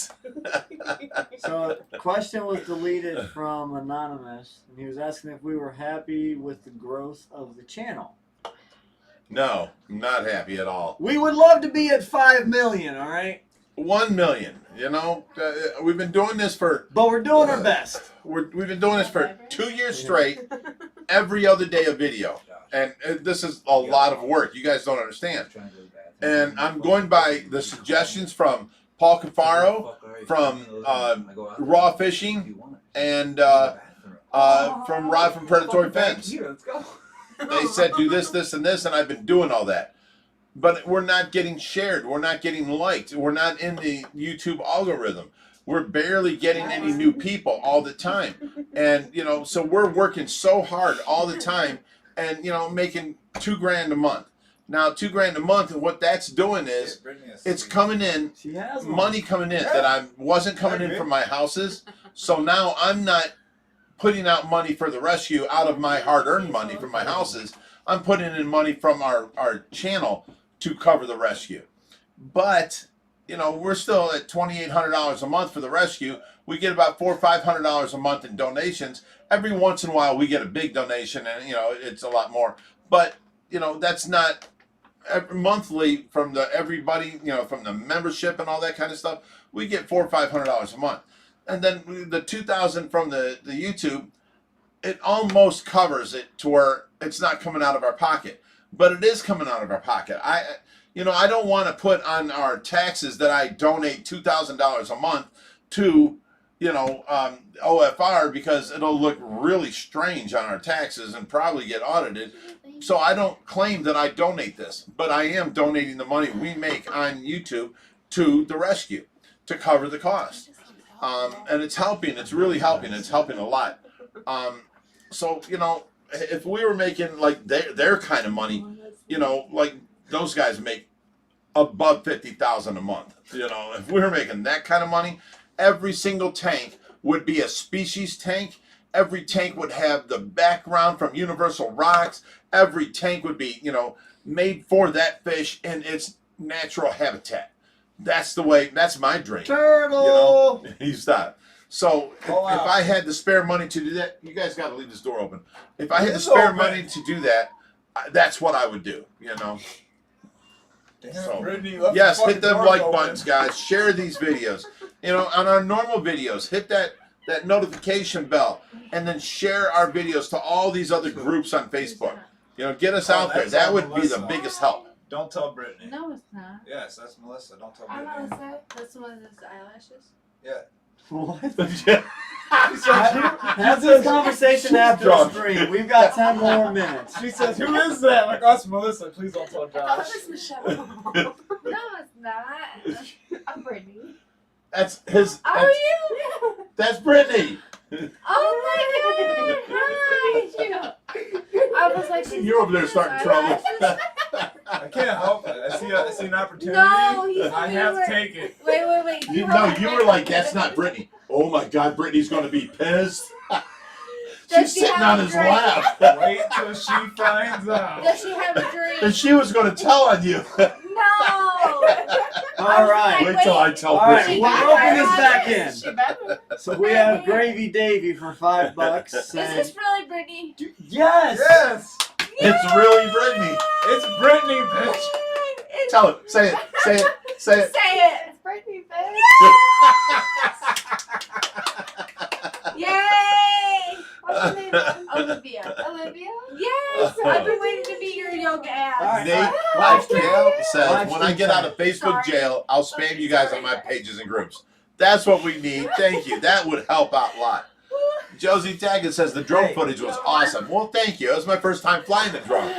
So, question was deleted from Anonymous, and he was asking if we were happy with the growth of the channel. No, I'm not happy at all. We would love to be at 5 million, all right? 1 million. We've been doing this for. But we're doing our best. We've been doing this for 2 years straight. Every other day a video, and this is a lot of work. You guys don't understand. And I'm going by the suggestions from Paul Cafaro, from Raw Fishing, and from Rod from Predatory Fence. Let's go. They said do this, this, and this, and I've been doing all that. But we're not getting shared. We're not getting liked. We're not in the YouTube algorithm. We're barely getting any new people all the time. And, so we're working so hard all the time and, making $2,000 a month. Now, $2,000 a month, and what that's doing is it's coming in, She has one. money coming in that I wasn't coming in from my houses. So now I'm not putting out money for the rescue out of my hard-earned money from my houses. I'm putting in money from our channel to cover the rescue. But, we're still at $2,800 a month for the rescue. We get about $400 or $500 a month in donations. Every once in a while we get a big donation and, it's a lot more. But, that's not monthly from everybody, from the membership and all that kind of stuff. We get $400 or $500 a month. And then the $2,000 from the YouTube, it almost covers it to where it's not coming out of our pocket, but it is coming out of our pocket. I don't want to put on our taxes that I donate $2,000 a month to, OFR, because it'll look really strange on our taxes and probably get audited. So I don't claim that I donate this, but I am donating the money we make on YouTube to the rescue to cover the cost. And it's helping. It's really helping. It's helping a lot. So, if we were making like their kind of money, like those guys make above $50,000 a month. If we were making that kind of money, every single tank would be a species tank. Every tank would have the background from Universal Rocks. Every tank would be, made for that fish in its natural habitat. That's the way. That's my dream. Turtle. You stop. So if I had the spare money to do that, you guys got to leave this door open. If I had the spare money to do that, that's what I would do. Damn, So, Brittany, left yes, the hit fucking them door like open. buttons, guys. Share these videos. On our normal videos, hit that notification bell, and then share our videos to all these other groups on Facebook. Get us out there. that's That on would be the Melissa. biggest help. Don't tell Brittany. No, it's not. Yes, that's Melissa. Don't tell I'm Brittany. not say that's one of those eyelashes. Yeah. What? Have this conversation after the stream. We've got 10 more minutes. She says, "Who is that?" Like, that's Melissa. Please don't tell I thought Josh. it was Michelle. No, it's not. I'm Brittany. That's his. Are you? That's Brittany. Oh my god! Hi. I was like, You're over there starting trouble. I can't help it. I see an opportunity. No, he's I have to take it. Wait. You were like, that's not Brittany. Oh my God, Brittany's going to be pissed. She's sitting on his lap. Wait till she finds out. Does she have a dream? And she was going to tell on you. No. All right. Wait till I tell All right, Brittany. we're roping this back in. She better. So we have Gravy Davy for $5. Is saying, this really Brittany? yes. Yes, It's really Brittany. it's Brittany, bitch. Tell it. Say it. Say it. Say it. Say it. It's Brittany, bitch. Yay! What's your name? Olivia. Olivia? Yes! I've been waiting to be your yoga ass. All right. Nate Live Jail says, Live when I get out of Facebook Sorry. jail, I'll spam you guys on my pages and groups. That's what we need. Thank you. That would help out a lot. Josie Taggett says the drone footage was awesome. Well, thank you. It was my first time flying the drone.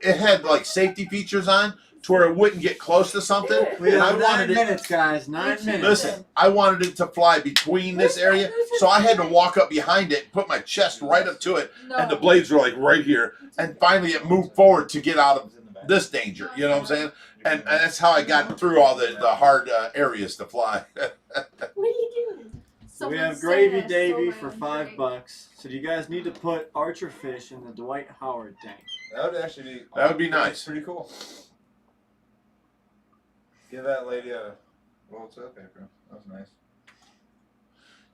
It had like safety features on to where it wouldn't get close to something. We And I have 9 wanted it. minutes, guys. 9 minutes. Listen, I wanted it to fly between this area, so I had to walk up behind it, put my chest right up to it, No. and the blades were like right here. And finally, it moved forward to get out of this danger. You know what I'm saying? And that's how I got through all the hard areas to fly. What are you doing? We Someone have said Gravy I stole Davy my for own drink. $5. So do you guys need to put Archer Fish in the Dwight Howard tank? That would actually be. That would be nice. Pretty cool. Give that lady a roll of toilet paper. That was nice.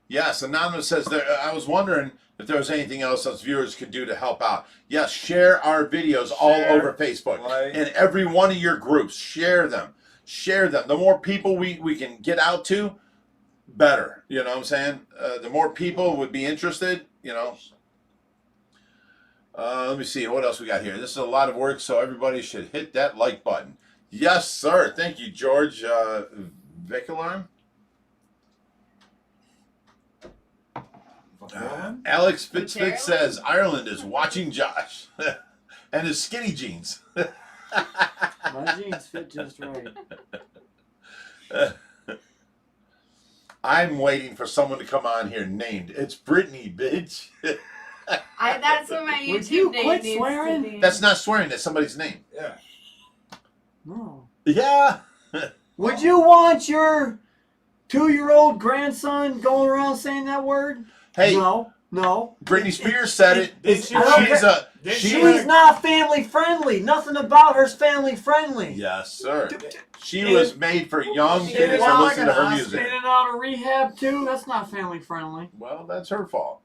Yes, Anonymous says, I was wondering if there was anything else us viewers could do to help out. Yes, share our videos all Share, over Facebook. like. In every one of your groups. Share them. Share them. The more people we can get out to, better. You know what I'm saying? The more people would be interested, Let me see. What else we got here? This is a lot of work, so everybody should hit that like button. Yes, sir. Thank you, George Vicalarm. Alex Fitzfitz says Ireland is watching Josh and his skinny jeans. My jeans fit just right. I'm waiting for someone to come on here named. It's Brittany, bitch. That's what my Would YouTube you name quit needs swearing? to be. That's not swearing. That's somebody's name. Yeah. No. Yeah. Would you want your 2-year-old grandson going around saying that word? Hey, No. Britney Spears said it. Did she- She's not family friendly. Nothing about her's family friendly. Yes, sir. She was made for young She kids is to not listen to her in music. and out of rehab too. That's not family friendly. Well, that's her fault.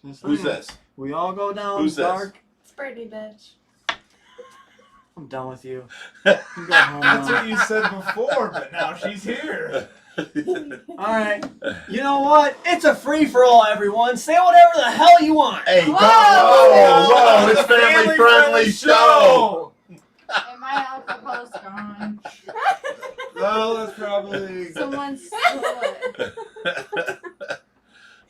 Just Who's saying. this? We all go down Who's this? dark. It's Brittany, bitch. I'm done with you. You go home That's now. what you said before, but now she's here. All right. You know what? It's a free for all, everyone. Say whatever the hell you want. Hey, Whoa! whoa, it's family friendly show. And my alcohol's gone. Well, that's probably. Someone stole it.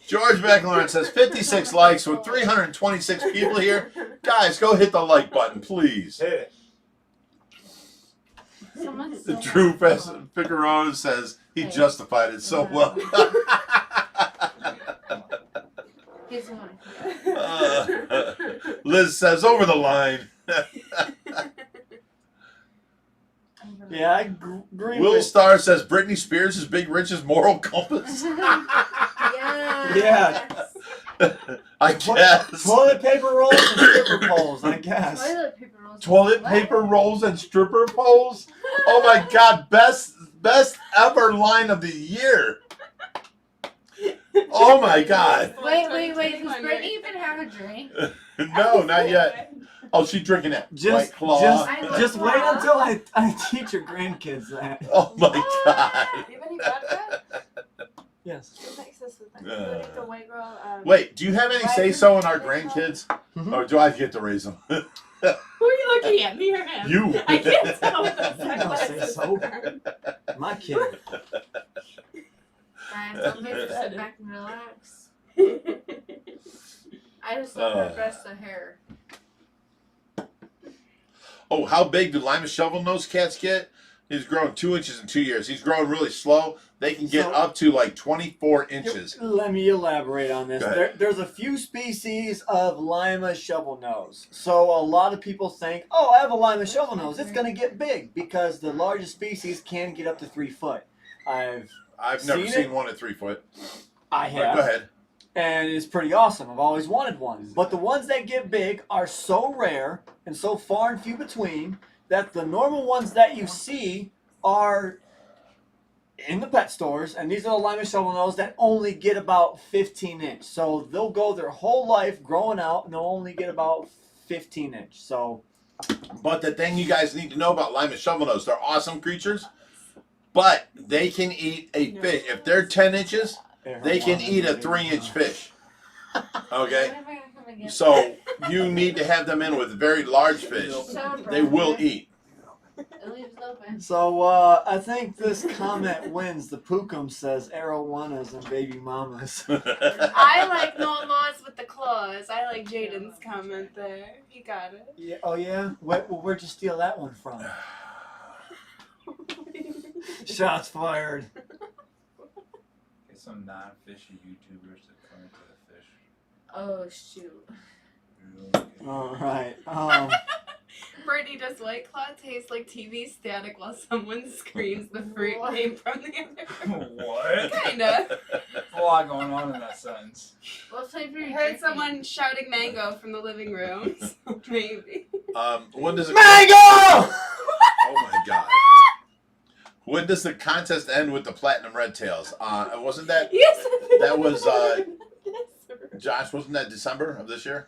George McLaurin says 56 likes with 326 people here. Guys, go hit the like button, please. Hit it. Someone stole Drew my alcohol. Figueroa says he justified it so well. Here's one. Liz says over the line. Over Yeah, I agree Will with. Star says Britney Spears is Big Rich's moral compass. Yeah. I guess. Toilet paper rolls and stripper poles, I guess. Toilet paper rolls. Toilet paper rolls and stripper poles. Oh my God! Best ever line of the year. Oh my God! Wait. Does Brittany even have a drink? No, not yet. Oh, she's drinking it. Just, White Claw. just wait until I teach your grandkids that. Oh my God! Do you have any vodka? Yes. What makes this with like the white girl? Wait, do you have any say so in our grandkids, or do I get to raise them? Who are you looking at? Me or him? You. I can't tell what the You don't say so. My kid. Brian, don't make her sit back and relax. I just love her breast of hair. Oh, how big do Lima shovel nose cats get? He's grown 2 inches in 2 years. He's growing really slow. They can get up to like 24 inches. Let me elaborate on this. Go ahead. There's a few species of Lima shovel nose. So a lot of people think, oh, I have a Lima shovel nose. It's going to get big because the largest species can get up to 3 foot. I've never Seen seen it? one at 3 foot. I But have. go ahead. And it's pretty awesome. I've always wanted one. But the ones that get big are so rare and so far and few between that the normal ones that you see are in the pet stores. And these are the Lima shovel nose that only get about 15 inch. So they'll go their whole life growing out and they'll only get about 15 inch. So, But the thing you guys need to know about Lima shovel nose, they're awesome creatures, but they can eat a fish. If they're 10 inches, they can eat a 3-inch fish. Okay? When am I gonna come again? So you need to have them in with very large fish. So They will eat. It leaves it open. So I think this comment wins. The Pookum says arowanas and baby mamas. I like Nolmas with the claws. I like Jaden's comment there. He got it. Yeah. Oh yeah. Where'd you steal that one from? Shots fired. Get some non-fishy YouTubers to come into the fish. Oh shoot. All right. Brittany, does White Claw taste like TV static while someone screams the fruit What? name from the other room? What? Kinda. A lot going on in that sentence. What flavor I are you heard drinking? someone shouting mango from the living room. So maybe. When does it? Mango! Oh my God! When does the contest end with the platinum red tails? Wasn't that Yes. That was, Josh? Wasn't that December of this year?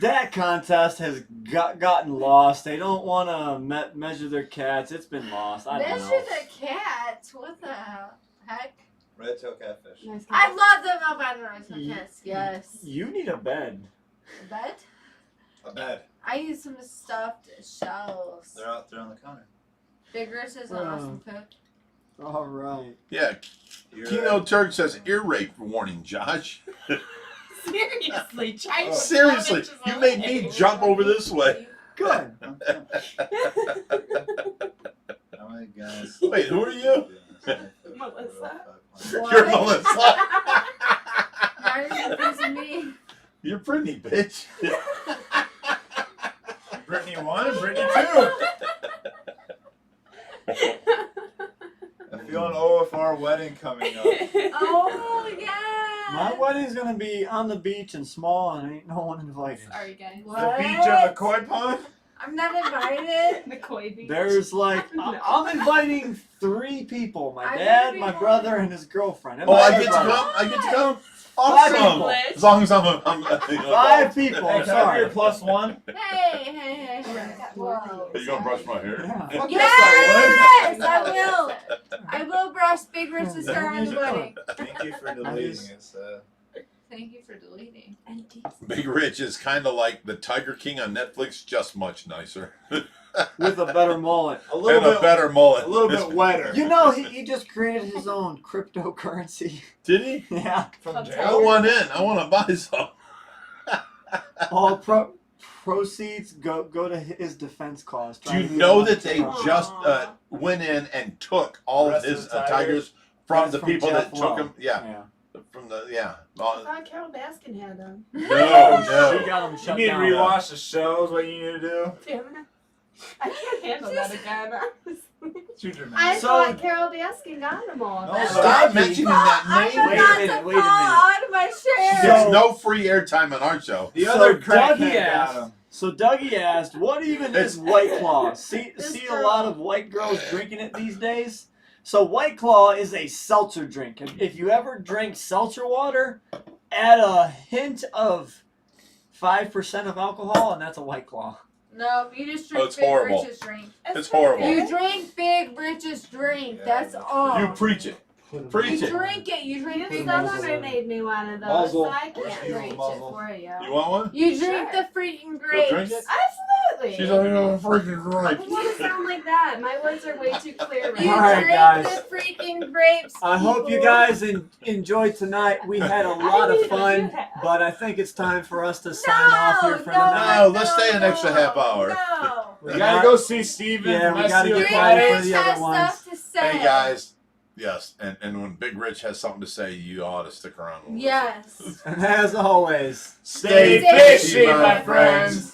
That contest has gotten lost. They don't want to measure their cats. It's been lost. I don't Measure know. the cats. What the heck? Red tail catfish. Nice I love them up at the rest of cats. Yes. You need a bed. Bed? A bed. I use some stuffed shells. They're out there on the counter. Big Rich is an awesome cook. All right. Yeah. Kino Turk says ear rape warning, Josh. Seriously, try Seriously, you made me jump over this way. Good. How many guys? Wait, who are you? Melissa. You're Melissa. Now you're confusing me. You're pretty, bitch. Brittany 1 and Brittany 2. I feel an OFR wedding coming up. Oh yeah. My wedding's gonna be on the beach and small, and ain't no one invited. Sorry, guys. What? The beach of the koi pond? I'm not invited. The koi beach. There's like I'm inviting 3 people: my I'm dad, gonna be my there. brother, and his girlfriend. And Oh, my I get to brother. come. I get to come. 5 Awesome. people. As long as I'm 5 people. Hey, I'm can I be sorry. your +1? Hey. Whoa. Are you gonna brush my hair? Yeah. Fuck Yes, I I will. I will brush Big Rich's hair on the wedding. would. Thank you for deleting it. Thank you for deleting. Big Rich is kind of like the Tiger King on Netflix, just much nicer. With a better mullet. A And little a bit better mullet. A little bit wetter. You know, he just created his own cryptocurrency. Did he? Yeah. From I jail? want in. I want to buy some. All proceeds go to his defense cause. Do you know that they just went in and took all of Rest his of the tigers from That's the from people Jeff that took Lowe. them? Yeah. Yeah. From the, yeah. I thought Carol Baskin had them. No, She no. got him You shut need to down. rewash the shells, what you need to do. Damn it. I can't handle that again. Too I dramatic. So- thought Carol Baskin got them all. No, Stop mentioning that I name. Wait a forgot minute, to wait a fall minute. out of my chair. There's So- no free airtime on our show. The So other Dougie crackhead got asked. him. So Dougie asked, "What even is White Claw?" See This a girl. lot of white girls drinking it these days. So White Claw is a seltzer drink. If you ever drink seltzer water, add a hint of 5% of alcohol, and that's a White Claw. No, you just Oh, drink it's Big horrible. Rich's drink. It's horrible. You drink Big Rich's drink. Yeah, That's that's all. You preach it. Preach You it. drink it. You drink Put a Big muzzle Rich's. in. made me one of those, Muzzle. so I can't You preach it muzzle. for you. You want one? You drink Sure. the freaking You'll grapes. drink it? Absolutely. She's already on a freaking I right. don't want to sound like that. My words are way too clear right You All now. right, drink guys. the freaking grapes. I hope you people. guys enjoyed tonight. We had a lot of fun, but I think it's time for us to sign off here for the night. No, let's stay an extra half hour. No. We We gotta go see Steven. Yeah, from we gotta SEO get Big ready for Rich the other has ones. stuff to say. Hey guys. Yes, and when Big Rich has something to say, you ought to stick around. Yes. And as always, Stay fishy, fishy, my friends.